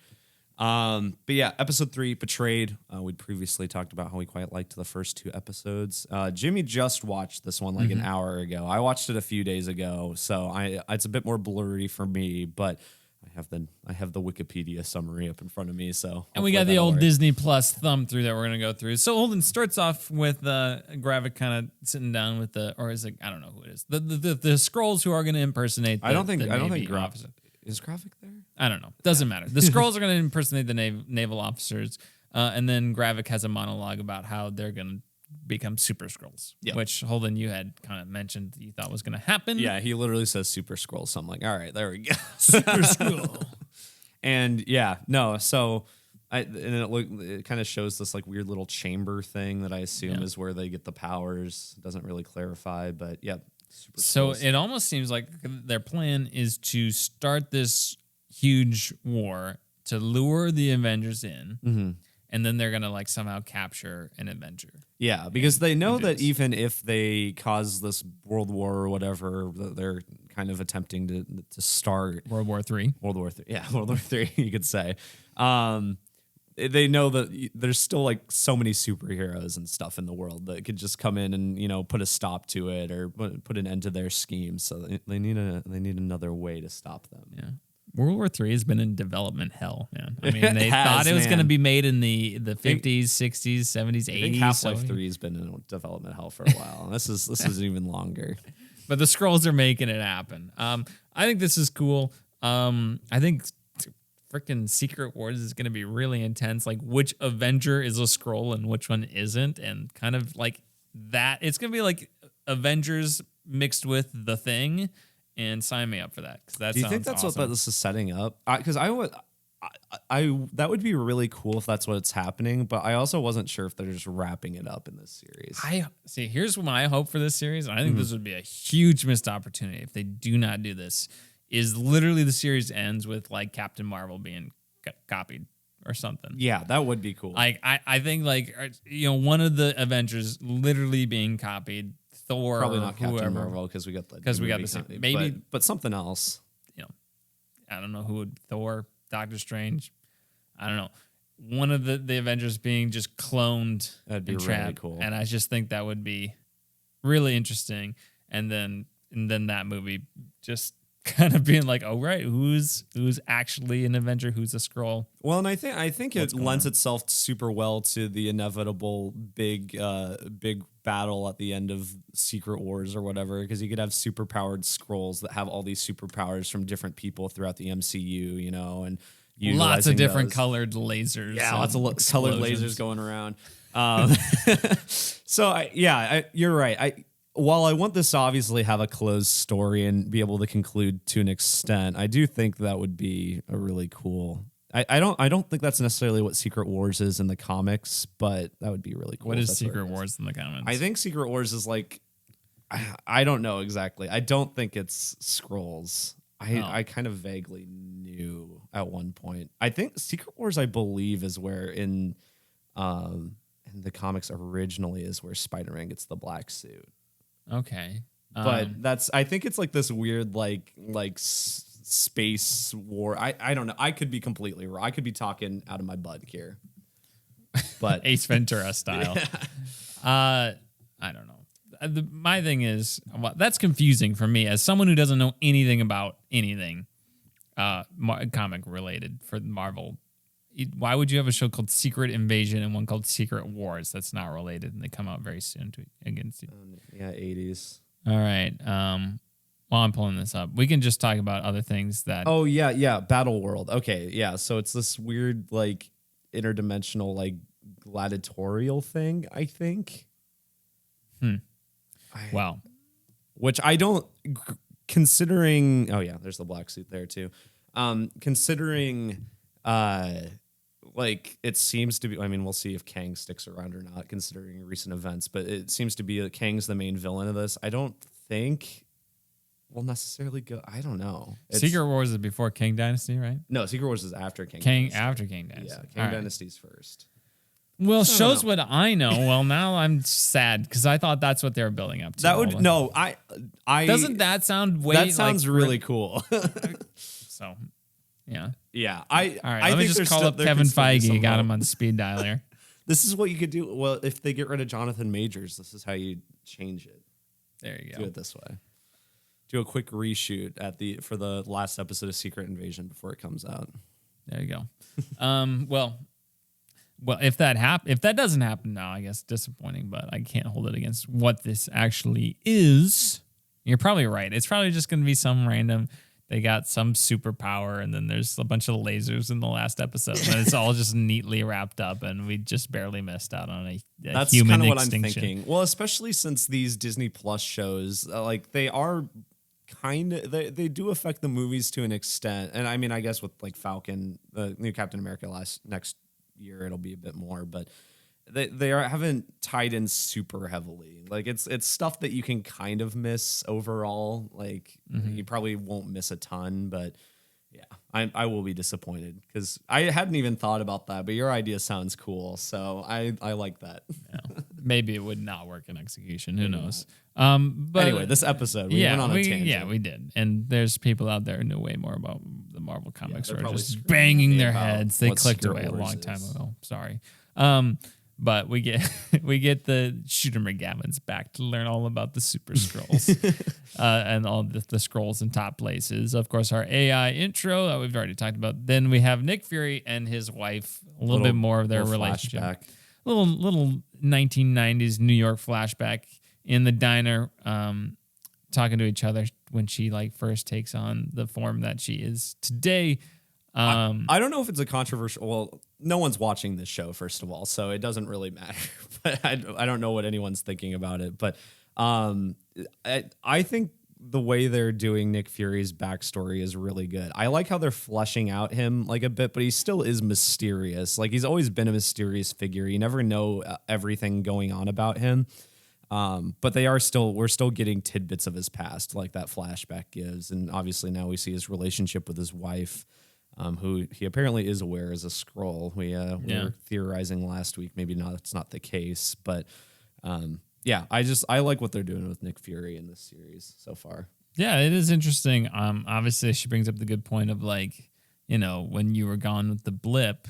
But yeah, episode 3, Betrayed. We'd previously talked about how we quite liked the first 2 episodes. Jimmy just watched this one like an hour ago. I watched it a few days ago, so it's a bit more blurry for me, but I have the Wikipedia summary up in front of me. So and we got the old Disney Plus thumb through that we're gonna go through. So Holden starts off with Gravik kind of sitting down with I don't know who it is. The Skrulls who are gonna impersonate. I don't think officer. Is Gravik there? I don't know. Doesn't matter. The Skrulls are going to impersonate the naval officers, and then Gravik has a monologue about how they're going to become super Skrulls, which Holden, you had kind of mentioned that you thought was going to happen. Yeah, he literally says super Skrulls. So I'm like, all right, there we go. Super Skrull. And yeah, no, so it kind of shows this like weird little chamber thing that I assume is where they get the powers. It doesn't really clarify, but yeah. So it almost seems like their plan is to start this huge war to lure the Avengers in, and then they're gonna like somehow capture an Avenger. Yeah, because they know that even if they cause this world war or whatever, they're kind of attempting to start World War III. World War III. Yeah, World War III. You could say. They know that there's still like so many superheroes and stuff in the world that could just come in and put a stop to it or put an end to their schemes. So they need another way to stop them. Yeah, World War III has been in development hell, man. I mean, they thought it was going to be made in the 50s, 60s, 70s, 80s. I think Half-Life 3 has been in development hell for a while. This is even longer. But the Skrulls are making it happen. I think this is cool. I think freaking Secret Wars is going to be really intense. Like which Avenger is a Skrull and which one isn't, and kind of like that. It's going to be like Avengers mixed with The Thing, and sign me up for that. Do you think that's awesome. what this is setting up? Because I that would be really cool if that's what's happening. But I also wasn't sure if they're just wrapping it up in this series. Here's my hope for this series. And I think this would be a huge missed opportunity if they do not do this. Is literally the series ends with like Captain Marvel being copied or something. Yeah, that would be cool. Like I think like one of the Avengers literally being copied. Thor, probably not whoever. Captain Marvel because we got the same. Maybe, but something else. I don't know who would Thor, Doctor Strange. I don't know. One of the Avengers being just cloned. That'd be really cool. And I just think that would be really interesting. And then that movie just kind of being like, oh right, who's actually an Avenger, who's a Skrull. Well, and I think it lends itself super well to the inevitable big battle at the end of Secret Wars or whatever, because you could have super powered Skrulls that have all these superpowers from different people throughout the MCU, and lots of different colored lasers. Yeah, lots of colored lasers going around. So you're right. While I want this to obviously have a closed story and be able to conclude to an extent, I do think that would be a really cool. I don't think that's necessarily what Secret Wars is in the comics, but that would be really cool. What is Secret Wars in the comics? I think Secret Wars is like, I don't know exactly. I don't think it's Skrulls. I kind of vaguely knew at one point. I think Secret Wars, I believe, is where in the comics originally is where Spider-Man gets the black suit. Okay. But I think it's like this weird like space war. I don't know. I could be completely wrong. I could be talking out of my butt here. But Ace Ventura style. I don't know. My thing is, that's confusing for me as someone who doesn't know anything about anything comic related for Marvel. Why would you have a show called Secret Invasion and one called Secret Wars that's not related and they come out very soon against you? Yeah, 80s. All right. While I'm pulling this up, we can just talk about other things that... Oh, yeah. Battle World. Okay, yeah. So it's this weird, like, interdimensional, like, gladiatorial thing, I think. Wow. Which I don't... Considering... Oh, yeah, there's the black suit there, too. Considering... like it seems to be, I mean, we'll see if Kang sticks around or not considering recent events, but it seems to be that Kang's the main villain of this. I don't think we'll necessarily go, I don't know. Secret Wars is before Kang Dynasty, right? No, Secret Wars is after Kang Dynasty. After Kang Dynasty. Yeah, Kang Dynasty's first. Well, shows what I know. Well, now I'm sad because I thought that's what they were building up to. That would, no, I doesn't that sound way... That sounds really cool. So... Yeah. Yeah. All right. I Let me think just there's call still- up there Kevin can still be Feige. some Got hope. him on speed dialer. This is what you could do. Well, if they get rid of Jonathan Majors, this is how you change it. There you Do go. it this way. Do a quick reshoot for the last episode of Secret Invasion before it comes out. There you go. Well, if that doesn't happen now, I guess disappointing, but I can't hold it against what this actually is. You're probably right. It's probably just going to be some random. They got some superpower, and then there's a bunch of lasers in the last episode, and it's all just neatly wrapped up, and we just barely missed out on a That's human kind of what extinction. I'm thinking. Well, especially since these Disney Plus shows, like they are they do affect the movies to an extent. And I mean, I guess with like Falcon, the new Captain America next year, it'll be a bit more, but haven't tied in super heavily. Like it's stuff that you can kind of miss overall. Like you probably won't miss a ton, but yeah, I will be disappointed because I hadn't even thought about that. But your idea sounds cool, so I like that. Yeah. Maybe it would not work in execution. Who knows? But Anyway, this episode we went on a tangent. Yeah, we did. And there's people out there who know way more about the Marvel comics they're who are probably just screaming banging at me their about heads. They what clicked Star away a Wars long time is. ago. Sorry. But we get the Shooter McGavins back to learn all about the Super Scrolls and all the scrolls in top places. Of course, our AI intro that we've already talked about. Then we have Nick Fury and his wife. A little bit more of their relationship. Flashback. Little 1990s New York flashback in the diner, talking to each other when she like first takes on the form that she is today. I don't know if it's a controversial. Well, no one's watching this show, first of all, so it doesn't really matter. But I don't know what anyone's thinking about it. But I think the way they're doing Nick Fury's backstory is really good. I like how they're fleshing out him like a bit, but he still is mysterious. Like he's always been a mysterious figure. You never know everything going on about him. But we're still getting tidbits of his past, like that flashback gives. And obviously now we see his relationship with his wife, who he apparently is aware is a Skrull. We were theorizing last week, maybe not. It's not the case, but yeah, I like what they're doing with Nick Fury in this series so far. Yeah, it is interesting. Obviously she brings up the good point of like, you know, when you were gone with the blip,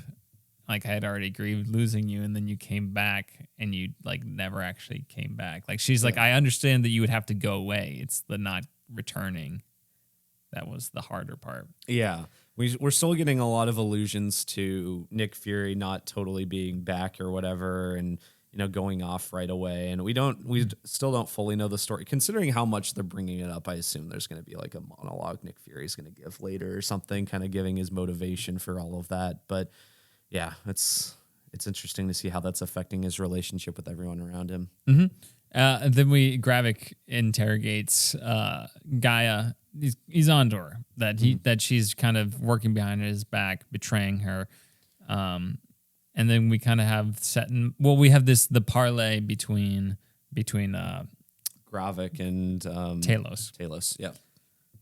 like I had already grieved losing you, and then you came back and you like never actually came back. Like she's like, I understand that you would have to go away. It's the not returning that was the harder part. Yeah. We're still getting a lot of allusions to Nick Fury not totally being back or whatever, and you know going off right away. And we still don't fully know the story. Considering how much they're bringing it up, I assume there's going to be like a monologue Nick Fury's going to give later or something, kind of giving his motivation for all of that. But yeah, it's interesting to see how that's affecting his relationship with everyone around him. Mm-hmm. Then Gravik interrogates Gaia. He's on to her that she's kind of working behind his back, betraying her. And then we kind of have we have the parlay between Gravik and Talos. Talos, yeah.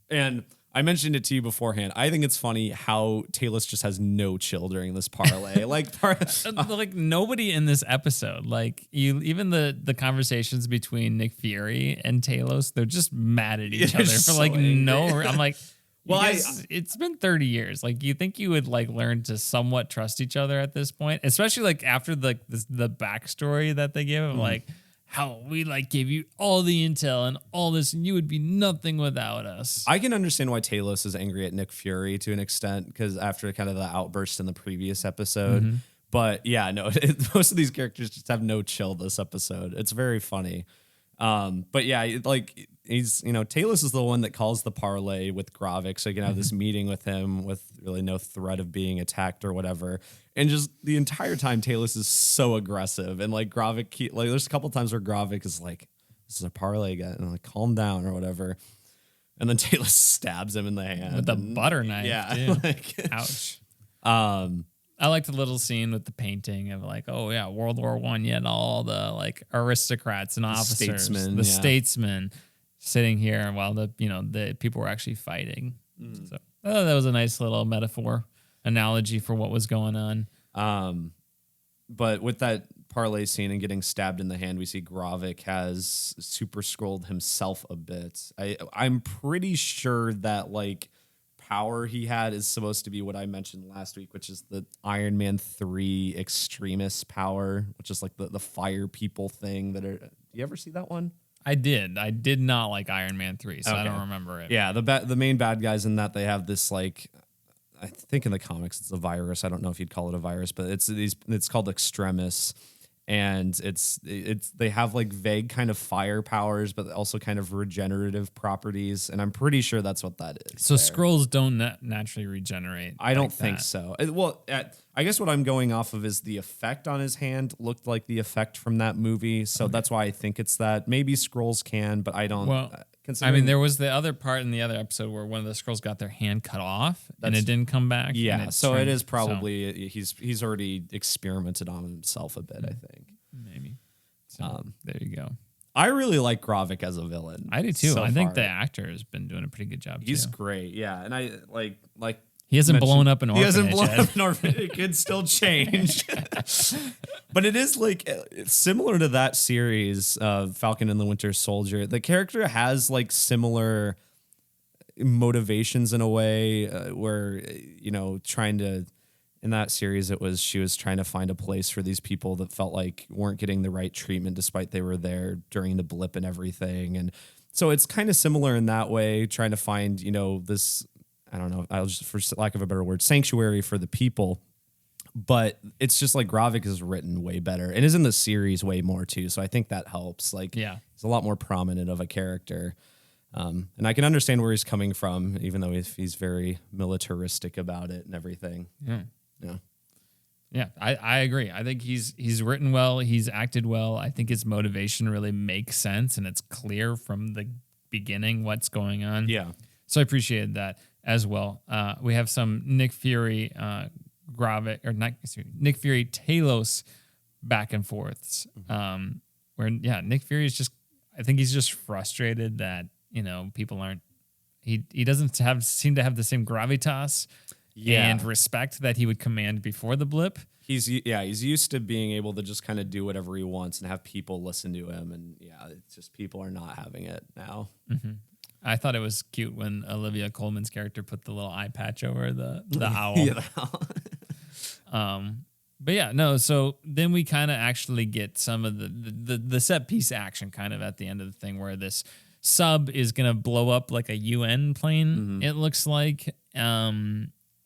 And I mentioned it to you beforehand. I think it's funny how Talos just has no chill during this parlay. like nobody in this episode, like even the conversations between Nick Fury and Talos, they're just mad at each other for so like angry. no. I'm like, well, it's been 30 years. Like you think you would like learn to somewhat trust each other at this point, especially like after the backstory that they give. Like how we like gave you all the intel and all this, and you would be nothing without us. I can understand why Talos is angry at Nick Fury to an extent, because after kind of the outburst in the previous episode. But yeah, no, most of these characters just have no chill this episode. It's very funny. But yeah, like Talos is the one that calls the parlay with Gravik, so you can have this meeting with him with really no threat of being attacked or whatever. And just the entire time, Talos is so aggressive, and like Gravik, like there's a couple times where Gravik is like, "This is a parlay again," and like, "Calm down" or whatever. And then Talos stabs him in the hand with a butter knife. Yeah, too. like, ouch. I liked the little scene with the painting of like, oh yeah, World War I. Yet all the like aristocrats and officers, statesmen sitting here while the people were actually fighting. So that was a nice little metaphor analogy for what was going on. But with that parlay scene and getting stabbed in the hand, we see Gravik has super scrolled himself a bit. I'm pretty sure that like power he had is supposed to be what I mentioned last week, which is the Iron Man 3 extremist power, which is like the fire people thing that are. Do you ever see that one? I did. I did not like Iron Man 3, so I don't remember it. Yeah, the main bad guys in that, they have this like, I think in the comics it's a virus. I don't know if you'd call it a virus, but it's called extremis. And it's they have like vague kind of fire powers, but also kind of regenerative properties. And I'm pretty sure that's what that is. So Skrulls don't naturally regenerate. I don't think so. Well, I guess what I'm going off of is the effect on his hand looked like the effect from that movie. So that's why I think it's that. Maybe Skrulls can, but I don't. Well, I mean, there was the other part in the other episode where one of the Skrulls got their hand cut off and it didn't come back. Yeah, so it is probably he's already experimented on himself a bit, I think. Maybe. So there you go. I really like Gravik as a villain. I do too. I think the actor has been doing a pretty good job. He's great, yeah. And I like he hasn't blown up an orphanage. He hasn't blown up an orphanage. It could still change. But it is like similar to that series, Falcon and the Winter Soldier. The character has like similar motivations in a way where, trying to, in that series, she was trying to find a place for these people that felt like weren't getting the right treatment despite they were there during the blip and everything. And so it's kind of similar in that way, trying to find, this, I don't know, I'll just, for lack of a better word, sanctuary for the people. But it's just like Gravik is written way better and is in the series way more too. So I think that helps. Like, he's a lot more prominent of a character. And I can understand where he's coming from, even though he's very militaristic about it and everything. Yeah, I agree. I think he's written well. He's acted well. I think his motivation really makes sense, and it's clear from the beginning what's going on. Yeah. So I appreciated that as well. We have some Nick Fury, Nick Fury, Talos back and forths. Where Nick Fury is just, I think he's just frustrated that people aren't. He doesn't seem to have the same gravitas. And respect that he would command before the blip. He's used to being able to just kind of do whatever he wants and have people listen to him. And it's just people are not having it now. Mm-hmm. I thought it was cute when Olivia Colman's character put the little eye patch over the owl. So then we kind of actually get some of the set piece action kind of at the end of the thing where this sub is going to blow up like a UN plane, it looks like.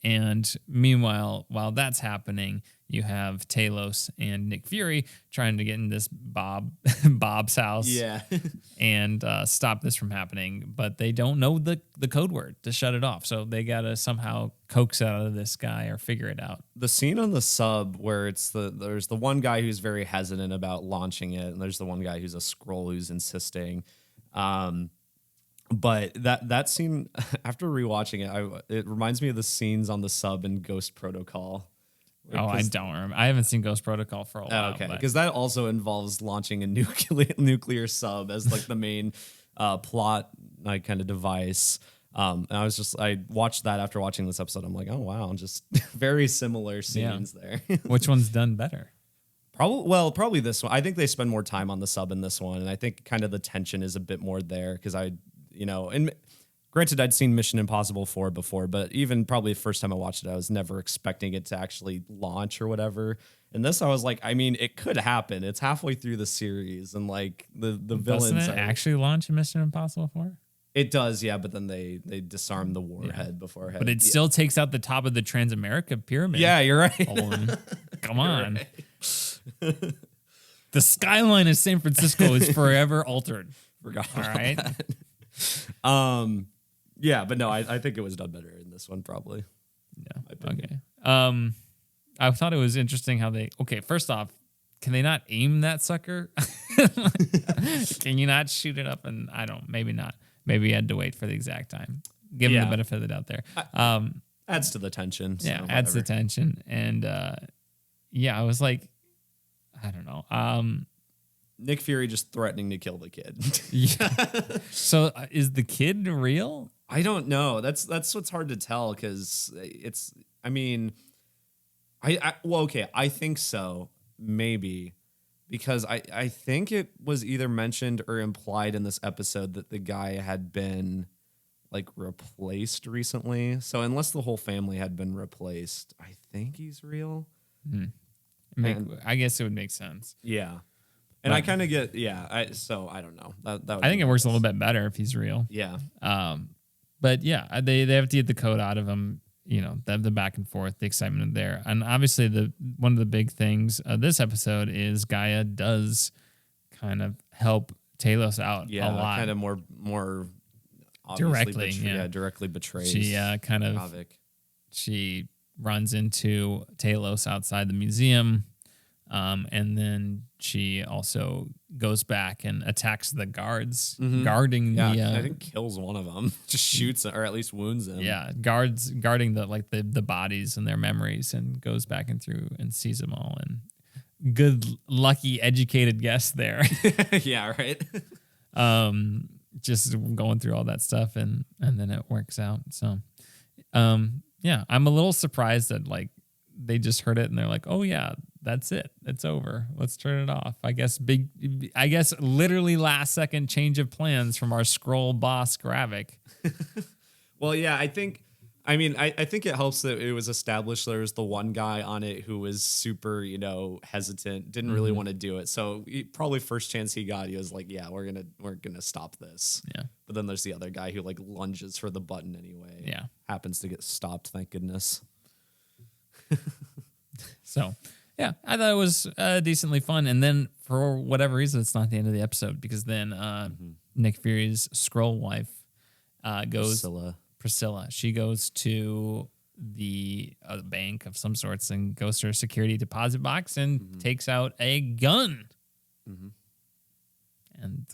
And meanwhile, while that's happening, you have Talos and Nick Fury trying to get in this Bob's house and stop this from happening. But they don't know the code word to shut it off. So they got to somehow coax out of this guy or figure it out. The scene on the sub where there's the one guy who's very hesitant about launching it. And there's the one guy who's a Skrull who's insisting. But that scene, after rewatching it reminds me of the scenes on the sub in Ghost Protocol. I don't remember. I haven't seen Ghost Protocol for a while. Okay, because that also involves launching a nuclear sub as like the main plot like kind of device. And I watched that after watching this episode. I'm like, oh wow, just very similar scenes there. Which one's done better? Probably this one. I think they spend more time on the sub in this one, and I think kind of the tension is a bit more there because and granted, I'd seen Mission Impossible 4 before, but even probably the first time I watched it, I was never expecting it to actually launch or whatever. And this, I was like, I mean, it could happen. It's halfway through the series, and like the villains doesn't it actually launch in Mission Impossible 4? It does, yeah, but then they disarm the warhead beforehand. But it still takes out the top of the Transamerica pyramid. Yeah, you're right. Come on. Right. The skyline of San Francisco is forever altered. Forgot. All right. But no, I think it was done better in this one, probably. Yeah. Okay. I thought it was interesting how first off, can they not aim that sucker? Can you not shoot it up? And maybe not. Maybe you had to wait for the exact time. Give them the benefit of the doubt there. Adds to the tension. So adds the tension. And I was like, I don't know. Nick Fury just threatening to kill the kid. So is the kid real? I don't know. That's what's hard to tell because it's. I mean, I think so. Maybe because I think it was either mentioned or implied in this episode that the guy had been like replaced recently. So unless the whole family had been replaced, I think he's real. I guess it would make sense. Yeah. And I kind of get, so I don't know. That would I think it works a little bit better if he's real. Yeah. But yeah, they have to get the code out of him. You know, the back and forth, the excitement there. And obviously one of the big things of this episode is Gaia does kind of help Talos out a lot. Kind of more directly. Directly betrays. She kind of Gravik. She runs into Talos outside the museum. And then she also goes back and attacks the guards guarding I think kills one of them, just shoots or at least wounds him. Yeah, guarding the bodies and their memories, and goes back and through and sees them all. And good, lucky, educated guess there. Yeah, right. Just going through all that stuff, and then it works out. So, yeah, I'm a little surprised that like they just heard it and they're like, oh yeah, that's it. It's over. Let's turn it off. I guess literally last second change of plans from our scroll boss Gravik. Well, yeah, I think it helps that it was established there was the one guy on it who was super, hesitant, didn't really want to do it. So probably first chance he got, he was like, yeah, we're gonna stop this. Yeah. But then there's the other guy who like lunges for the button anyway. Yeah. Happens to get stopped, thank goodness. So, yeah, I thought it was decently fun. And then for whatever reason, it's not the end of the episode, because then Nick Fury's Skrull wife goes... Priscilla. She goes to the bank of some sorts and goes to her security deposit box and takes out a gun. And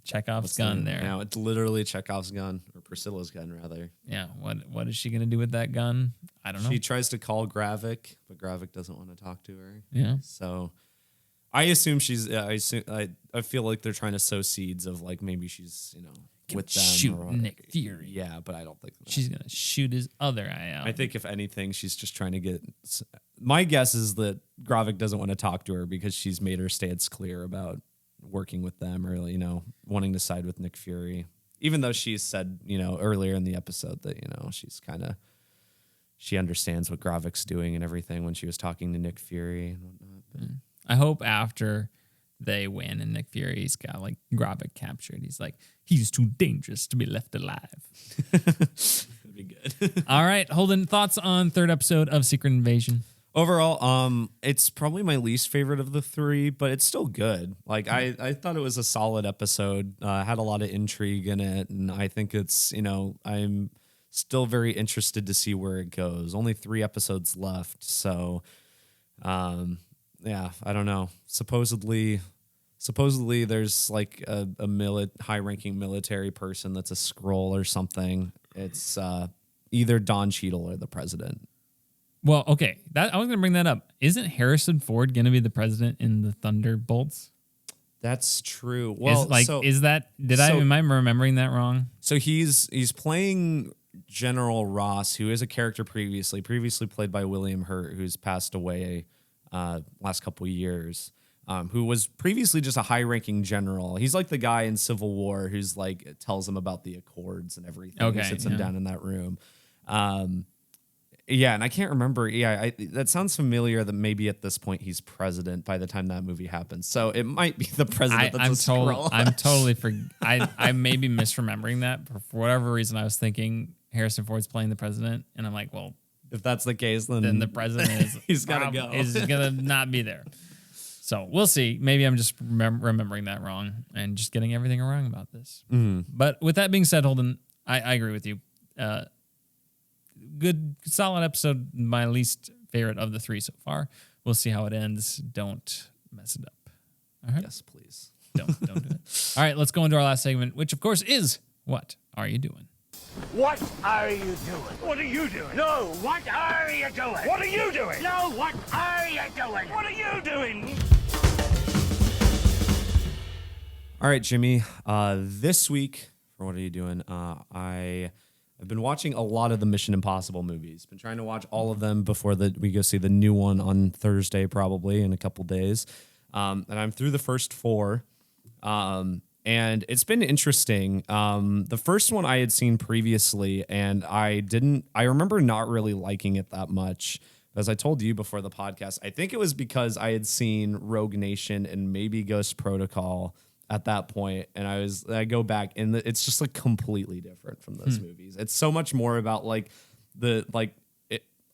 Chekhov's gun there. Now it's literally Chekhov's gun, or Priscilla's gun, rather. Yeah, what is she going to do with that gun? I don't know. She tries to call Gravik, but Gravik doesn't want to talk to her. Yeah. So I assume I feel like they're trying to sow seeds of like maybe she's, with them. Shoot Nick Fury. Yeah, but I don't think she's going to shoot his other eye out. I think if anything, she's just trying to get... My guess is that Gravik doesn't want to talk to her because she's made her stance clear about working with them or, wanting to side with Nick Fury. Even though she said, earlier in the episode that, she understands what Gravik's doing and everything when she was talking to Nick Fury and whatnot. But. I hope after they win and Nick Fury's got like Gravik captured, he's like, he's too dangerous to be left alive. That'd be good. All right, Holden, thoughts on third episode of Secret Invasion? Overall, it's probably my least favorite of the three, but it's still good. Like I thought it was a solid episode. Had a lot of intrigue in it, and I think it's I'm still very interested to see where it goes. Only 3 episodes left, so yeah, I don't know. Supposedly there's like a high-ranking military person that's a Skrull or something. It's either Don Cheadle or the president. Well, okay, I was going to bring that up. Isn't Harrison Ford going to be the president in the Thunderbolts? That's true. Well, am I remembering that wrong? So he's playing General Ross, who is a character previously played by William Hurt, who's passed away last couple of years, who was previously just a high-ranking general. He's like the guy in Civil War who's like tells him about the Accords and everything. Okay, he sits him down in that room. Yeah, and I can't remember. Yeah, that sounds familiar that maybe at this point he's president by the time that movie happens. So it might be the president that's a Skrull. I'm totally I may be misremembering that. But for whatever reason, I was thinking Harrison Ford's playing the president, and I'm like, well, if that's the case, then the president is he's got to go. Is going to not be there. So we'll see. Maybe I'm just remembering that wrong and just getting everything wrong about this. But with that being said, Holden, I agree with you. Good, solid episode. My least favorite of the 3 so far. We'll see how it ends. Don't mess it up. All right. Yes, please. Don't do it. All right, let's go into our last segment, which of course is What Are You Doing? What are you doing? What are you doing? No, what are you doing? What are you doing? No, what are you doing? What are you doing? All right, Jimmy. This week, for What Are You Doing? I've been watching a lot of the Mission Impossible movies. Been trying to watch all of them before we go see the new one on Thursday, probably in a couple days. And I'm through the first 4. And it's been interesting. The first one I had seen previously, and I remember not really liking it that much. As I told you before the podcast, I think it was because I had seen Rogue Nation and maybe Ghost Protocol at that point, and I go back, and it's just like completely different from those movies. It's so much more about like the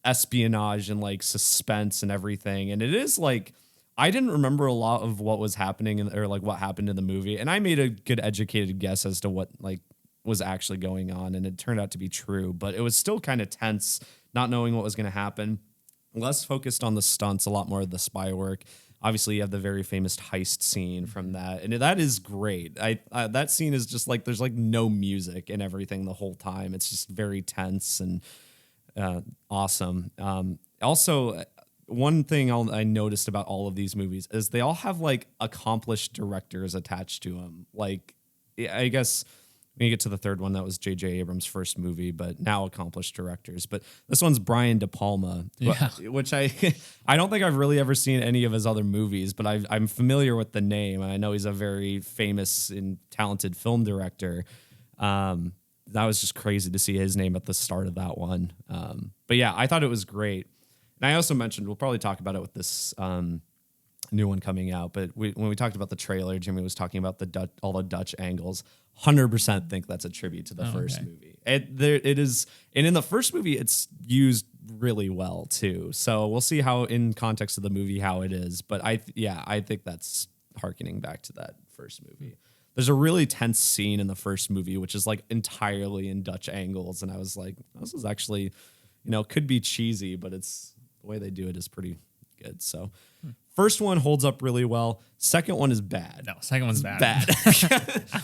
espionage and like suspense and everything, and it is like I didn't remember a lot of what was happening or like what happened in the movie, and I made a good educated guess as to what like was actually going on, and it turned out to be true, but it was still kind of tense, not knowing what was going to happen. Less focused on the stunts, a lot more of the spy work. Obviously, you have the very famous heist scene from that, and that is great. That scene is just like there's like no music and everything the whole time. It's just very tense and awesome. Also, one thing I noticed about all of these movies is they all have like accomplished directors attached to them. Like, I guess when you get to the third one, that was J.J. Abrams' first movie, but now accomplished directors. But this one's Brian De Palma, which I don't think I've really ever seen any of his other movies, but I'm familiar with the name, and I know he's a very famous and talented film director. That was just crazy to see his name at the start of that one. But yeah, I thought it was great. And I also mentioned, we'll probably talk about it with this new one coming out, but when we talked about the trailer, Jimmy was talking about all the Dutch angles. 100% think that's a tribute to the first movie. It is, and in the first movie, it's used really well too. So we'll see how, in context of the movie, how it is. But I think that's hearkening back to that first movie. There's a really tense scene in the first movie, which is like entirely in Dutch angles, and I was like, this is actually, could be cheesy, but it's the way they do it is pretty good. So. First one holds up really well. Second one is bad. No, second one's bad. Bad.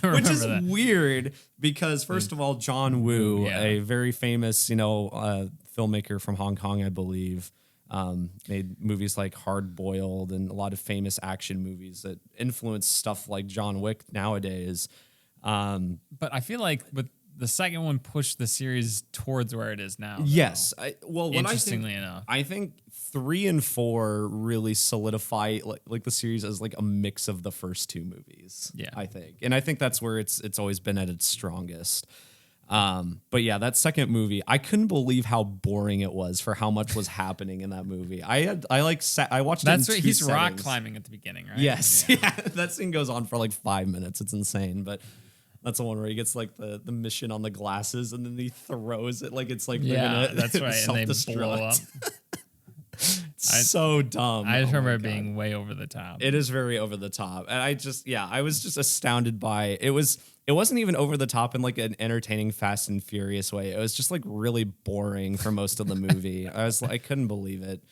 Which is weird because, first of all, John Woo, a very famous, filmmaker from Hong Kong, I believe, made movies like Hard Boiled and a lot of famous action movies that influence stuff like John Wick nowadays. But I feel like with the second one pushed the series towards where it is now. Yes. Interestingly enough. I think 3 and 4 really solidify like the series as like a mix of the first two movies. Yeah. I think. And I think that's where it's always been at its strongest. But yeah, that second movie, I couldn't believe how boring it was for how much was happening in that movie. I watched That's it in right. two He's rock settings. climbing at the beginning, right? Yes. Yeah. That scene goes on for like 5 minutes. It's insane. But that's the one where he gets like the mission on the glasses and then he throws it like it's like that's right. And they blow up. So dumb. I just remember it being way over the top. It is very over the top. And I was just astounded by it. It wasn't even over the top in like an entertaining Fast and Furious way. It was just like really boring for most of the movie. I couldn't believe it.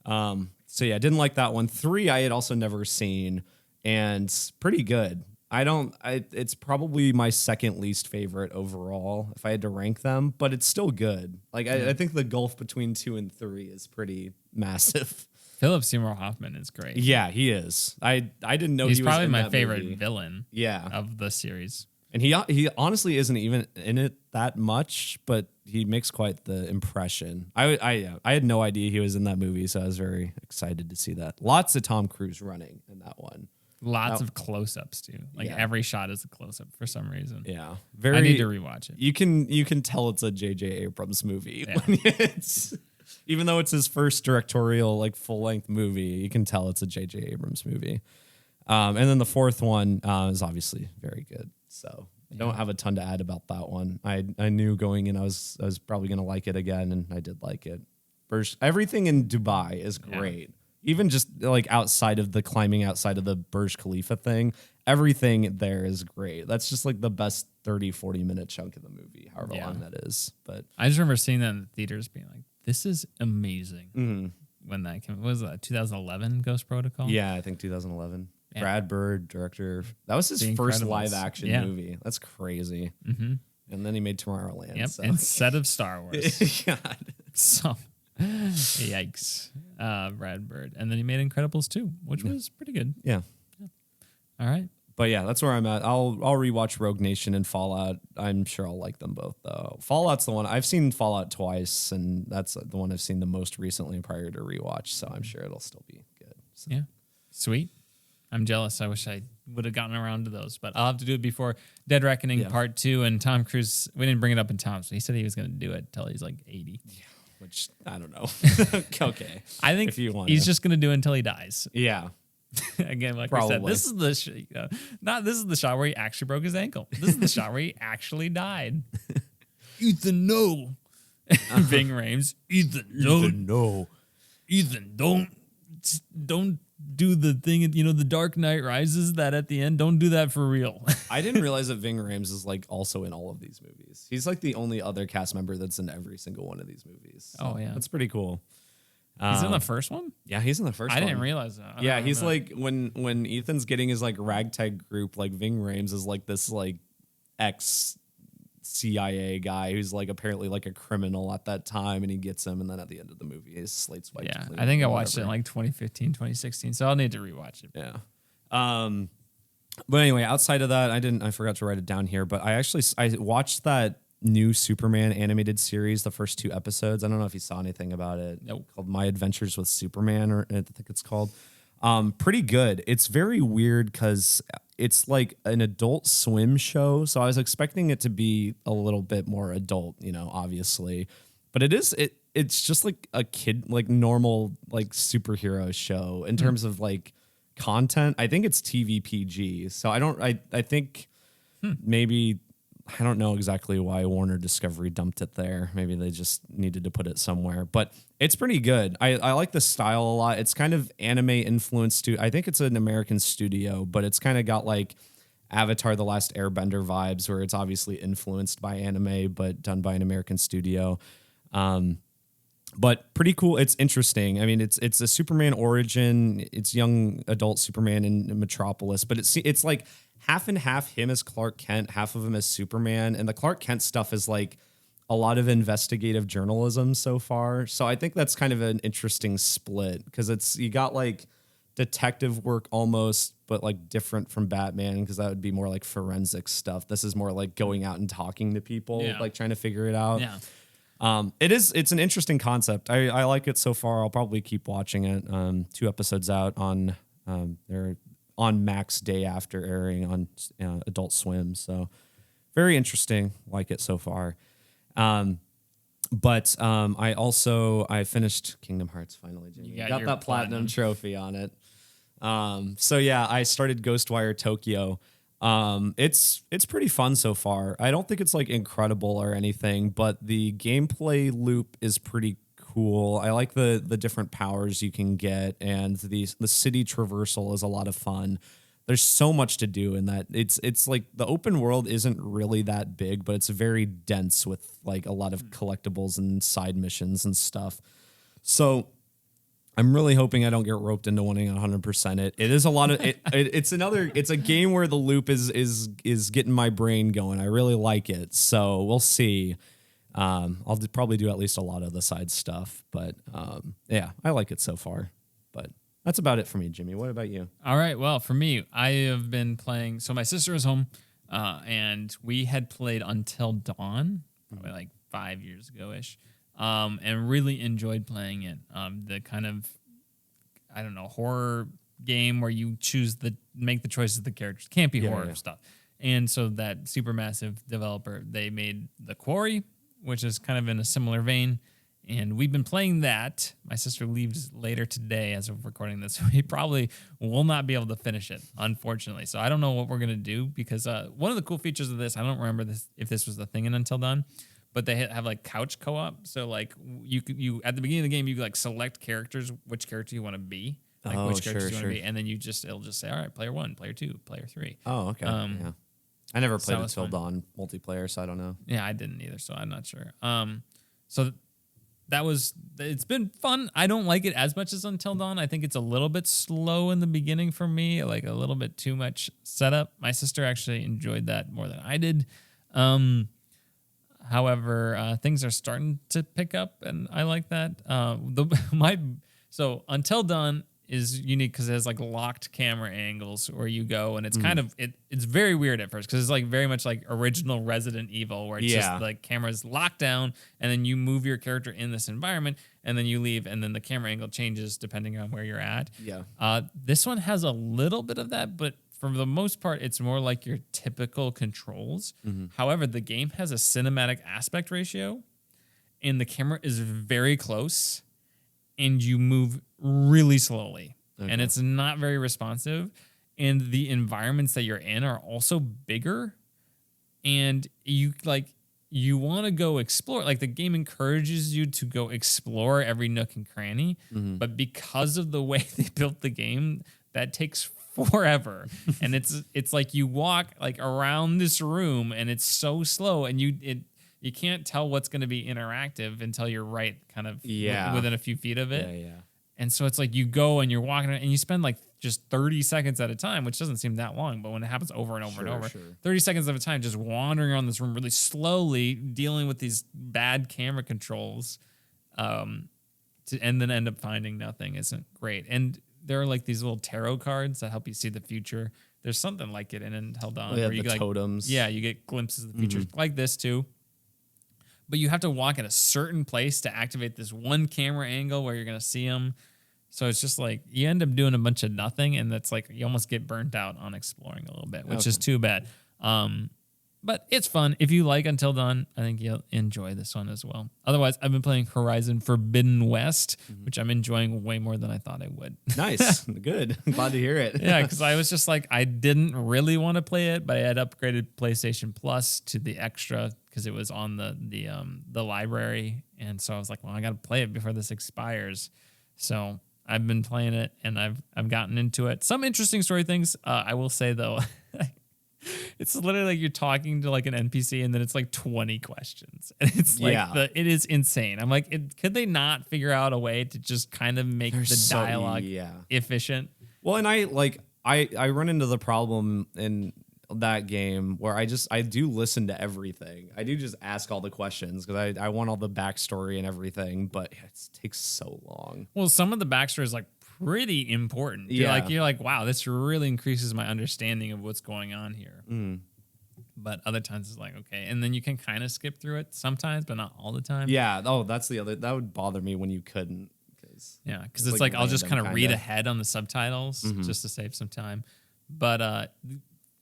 So yeah, I didn't like that one. 3 I had also never seen and pretty good. It's probably my second least favorite overall if I had to rank them, but it's still good. Like I think the gulf between 2 and 3 is pretty massive. Philip Seymour Hoffman is great. Yeah, he is. I didn't know he's he was probably in my that favorite movie. villain. Yeah. Of the series. And he honestly isn't even in it that much, but he makes quite the impression. I had no idea he was in that movie, so I was very excited to see that. Lots of Tom Cruise running in that one. Lots of close-ups too. Like every shot is a close-up for some reason. Yeah, I need to rewatch it. You can tell it's a J.J. Abrams movie. Yeah. Even though it's his first directorial like full-length movie, you can tell it's a J.J. Abrams movie. And then the fourth one is obviously very good. So I don't have a ton to add about that one. I knew going in I was probably gonna like it again, and I did like it. Everything in Dubai is great. Yeah. Even just like outside of the climbing outside of the Burj Khalifa thing, everything there is great. That's just like the best 30, 40-minute chunk of the movie, however long that is. But I just remember seeing that in the theaters being like, this is amazing. When that came, what was that, 2011 Ghost Protocol? Yeah, I think 2011. Yeah. Brad Bird, director. That was his The first Incredibles. live-action movie. That's crazy. And then he made Tomorrowland. Yep, So. Instead of Star Wars. God. So, yikes. Brad Bird. And then he made Incredibles 2, which was pretty good. Yeah. All right. But yeah, that's where I'm at. I'll rewatch Rogue Nation and Fallout. I'm sure I'll like them both, though. Fallout's the one. I've seen Fallout twice, and that's the one I've seen the most recently prior to rewatch, so I'm sure it'll still be good. So. Yeah. Sweet. I'm jealous. I wish I would have gotten around to those, but I'll have to do it before Dead Reckoning Part 2. And Tom Cruise, we didn't bring it up in Tom's, but he said he was going to do it until he's like 80. Yeah, which I don't know. Okay. I think if you want he's just going to do it until he dies. Yeah. Again, like Probably. we said, this is this is the shot where he actually broke his ankle. This is the shot where he actually died. Ethan, no. Ving Rhames. Ethan, no. Ethan, don't do the thing, the Dark Knight Rises, that at the end. Don't do that for real. I didn't realize that Ving Rhames is like also in all of these movies. He's like the only other cast member that's in every single one of these movies. So that's pretty cool. He's in the first one? Yeah, he's in the first one. I didn't realize that. Yeah, he's like when Ethan's getting his like ragtag group, like Ving Rhames is like this like ex CIA guy who's like apparently like a criminal at that time, and he gets him, and then at the end of the movie his slate's wiped. Yeah, I think I watched it in like 2015, 2016, so I'll need to rewatch it. Yeah. But anyway, outside of that, I forgot to write it down here, but I watched that new Superman animated series, the first 2 episodes. I don't know if you saw anything about it. Nope. Called My Adventures with Superman, or I think it's called. Pretty good. It's very weird because it's like an Adult Swim show. So I was expecting it to be a little bit more adult, obviously. But it's just like a kid, like normal, like superhero show in terms of like content. I think it's TV PG. So I think maybe, I don't know exactly why Warner Discovery dumped it there. Maybe they just needed to put it somewhere, but it's pretty good. I like the style a lot. It's kind of anime influenced too. I think it's an American studio, but it's kind of got like Avatar: The Last Airbender vibes, where it's obviously influenced by anime, but done by an American studio. But pretty cool. It's interesting. I mean, it's a Superman origin. It's young adult Superman in Metropolis, but it's like half and half him as Clark Kent, half of him as Superman. And the Clark Kent stuff is like a lot of investigative journalism so far. So I think that's kind of an interesting split, because you got like detective work almost, but like different from Batman, because that would be more like forensic stuff. This is more like going out and talking to people, like trying to figure it out. Yeah. It's an interesting concept. I like it so far. I'll probably keep watching it. 2 episodes out on they're on Max day after airing on Adult Swim. So very interesting. Like it so far. But I finished Kingdom Hearts finally, Jimmy. You got that platinum trophy on it. So yeah, I started Ghostwire Tokyo. It's pretty fun so far. I don't think it's like incredible or anything, but the gameplay loop is pretty cool. I like the different powers you can get, and the city traversal is a lot of fun. There's so much to do in that. It's like the open world isn't really that big, but it's very dense with like a lot of collectibles and side missions and stuff. So I'm really hoping I don't get roped into wanting 100% it. It is a lot of it. It's a game where the loop is getting my brain going. I really like it. So we'll see. I'll probably do at least a lot of the side stuff, but yeah, I like it so far. But that's about it for me, Jimmy. What about you? All right. Well, for me, I have been playing. So my sister was home, and we had played Until Dawn, probably like 5 years ago-ish, and really enjoyed playing it. The kind of, I don't know, horror game where you make the choices of the characters. Can't be horror stuff. And so that Supermassive developer, they made The Quarry, which is kind of in a similar vein. And we've been playing that. My sister leaves later today as of recording this. We probably will not be able to finish it, unfortunately. So I don't know what we're going to do, because one of the cool features of this, I don't remember if this was the thing in Until Dawn, but they have like couch co-op. So like you at the beginning of the game, you like select characters, which character you want to be, like which characters you want to be. And then it'll just say, all right, player 1, player 2, player 3. Oh, okay. Yeah. I never played Until Dawn multiplayer, so I don't know. Yeah, I didn't either, so I'm not sure. So it's been fun. I don't like it as much as Until Dawn. I think it's a little bit slow in the beginning for me, like a little bit too much setup. My sister actually enjoyed that more than I did. However, things are starting to pick up, and I like that. So Until Dawn is unique because it has like locked camera angles where you go, and it's kind of it's very weird at first because it's like very much like original Resident Evil, where it's just like cameras locked down, and then you move your character in this environment, and then you leave, and then the camera angle changes depending on where you're at. This one has a little bit of that, but for the most part, it's more like your typical controls. However, the game has a cinematic aspect ratio, and the camera is very close, and you move really slowly, and it's not very responsive. And the environments that you're in are also bigger, and you want to go explore. Like the game encourages you to go explore every nook and cranny, but because of the way they built the game, that takes forever. And it's like you walk like around this room, and it's so slow, and you can't tell what's going to be interactive until you're right kind of within a few feet of it. And so it's like you go and you're walking and you spend like just 30 seconds at a time, which doesn't seem that long, but when it happens over and over and over, 30 seconds at a time, just wandering around this room really slowly, dealing with these bad camera controls, and then end up finding nothing isn't great. And there are like these little tarot cards that help you see the future. There's something like it in Until Dawn. Where you the like, totems. Yeah, you get glimpses of the future like this too. But you have to walk at a certain place to activate this one camera angle where you're going to see them. So it's just like you end up doing a bunch of nothing, and that's like you almost get burnt out on exploring a little bit, which is too bad. But it's fun. If you like Until Dawn, I think you'll enjoy this one as well. Otherwise, I've been playing Horizon Forbidden West, which I'm enjoying way more than I thought I would. Nice. Good. I'm glad to hear it. Yeah, because I was just like, I didn't really want to play it, but I had upgraded PlayStation Plus to the extra because it was on the library. And so I was like, well, I got to play it before this expires. So I've been playing it, and I've gotten into it. Some interesting story things. I will say, though, it's literally like you're talking to like an NPC, and then it's like 20 questions. And it's like, it is insane. I'm like, could they not figure out a way to just kind of make the dialogue efficient? Well, and I run into the problem in that game where I do listen to everything. I do just ask all the questions because I want all the backstory and everything, but it takes so long. Well, some of the backstory is like pretty important. You're like, wow, this really increases my understanding of what's going on here. But other times it's like, okay. And then you can kind of skip through it sometimes, but not all the time. Yeah. Oh, that's the other, that would bother me when you couldn't. Because it's like I'll just kind of read ahead on the subtitles just to save some time. But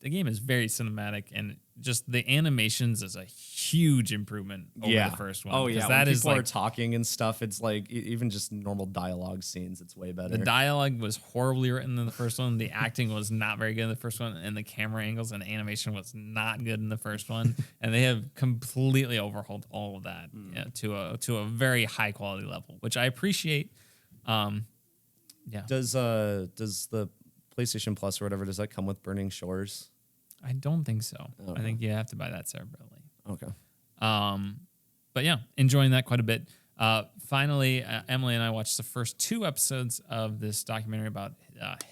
the game is very cinematic, and just the animations is a huge improvement over the first one. Oh yeah, when people are talking and stuff, it's like even just normal dialogue scenes, it's way better. The dialogue was horribly written in the first one. The acting was not very good in the first one, and the camera angles and animation was not good in the first one. And they have completely overhauled all of that to a very high quality level, which I appreciate. Does the PlayStation Plus or whatever, does that come with Burning Shores? I don't think so. I think you have to buy that separately. Okay. But yeah, enjoying that quite a bit. Finally, Emily and I watched the first 2 episodes of this documentary about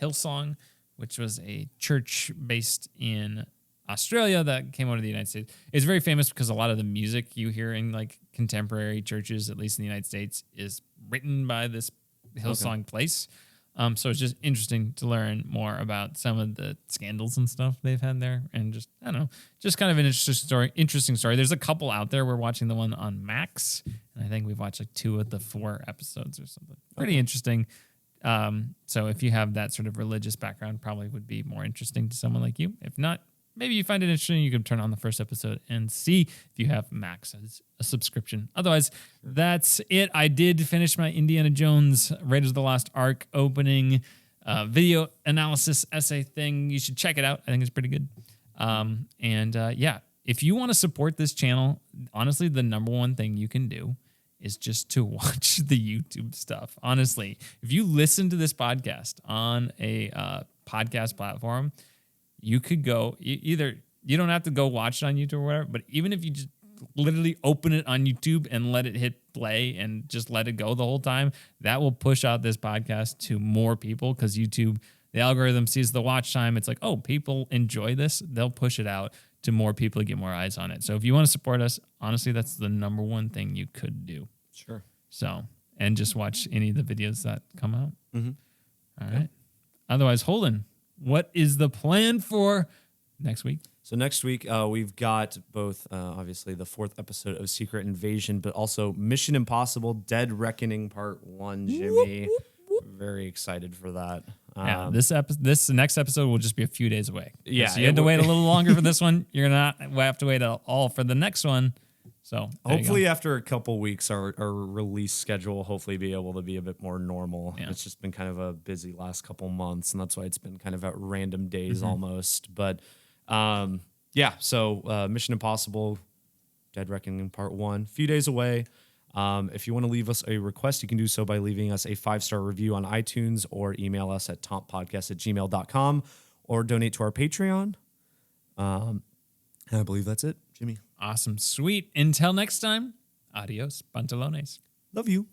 Hillsong, which was a church based in Australia that came out of the United States. It's very famous because a lot of the music you hear in like contemporary churches, at least in the United States, is written by this Hillsong place. So it's just interesting to learn more about some of the scandals and stuff they've had there, and just, I don't know, just kind of an interesting story. There's a couple out there. We're watching the one on Max, and I think we've watched like 2 of the 4 episodes or something. Pretty interesting. So if you have that sort of religious background, probably would be more interesting to someone like you. If not, maybe you find it interesting. You can turn on the first episode and see if you have Max as a subscription. Otherwise, that's it. I did finish my Indiana Jones Raiders of the Lost Ark opening video analysis essay thing. You should check it out. I think it's pretty good. If you want to support this channel, honestly, the number one thing you can do is just to watch the YouTube stuff. Honestly, if you listen to this podcast on a podcast platform, you could go either, you don't have to go watch it on YouTube or whatever, but even if you just literally open it on YouTube and let it hit play and just let it go the whole time, that will push out this podcast to more people, because YouTube, the algorithm sees the watch time. It's like, oh, people enjoy this. They'll push it out to more people to get more eyes on it. So if you want to support us, honestly, that's the number one thing you could do. Sure. So, and just watch any of the videos that come out. Mm-hmm. All right. Otherwise, Holden, what is the plan for next week? So next week, we've got both, obviously, the 4th episode of Secret Invasion, but also Mission Impossible Dead Reckoning Part 1, Jimmy. Very excited for that. This next episode will just be a few days away. Yeah, So you had to wait a little longer for this one. You're going to have to wait all for the next one. So hopefully after a couple weeks, our release schedule will hopefully be able to be a bit more normal. Yeah. It's just been kind of a busy last couple months, and that's why it's been kind of at random days almost. But so Mission Impossible Dead Reckoning Part 1, a few days away. If you want to leave us a request, you can do so by leaving us a 5-star review on iTunes or email us at tomppodcast@gmail.com or donate to our Patreon. And I believe that's it, Jimmy. Awesome. Sweet. Until next time, adios, pantalones. Love you.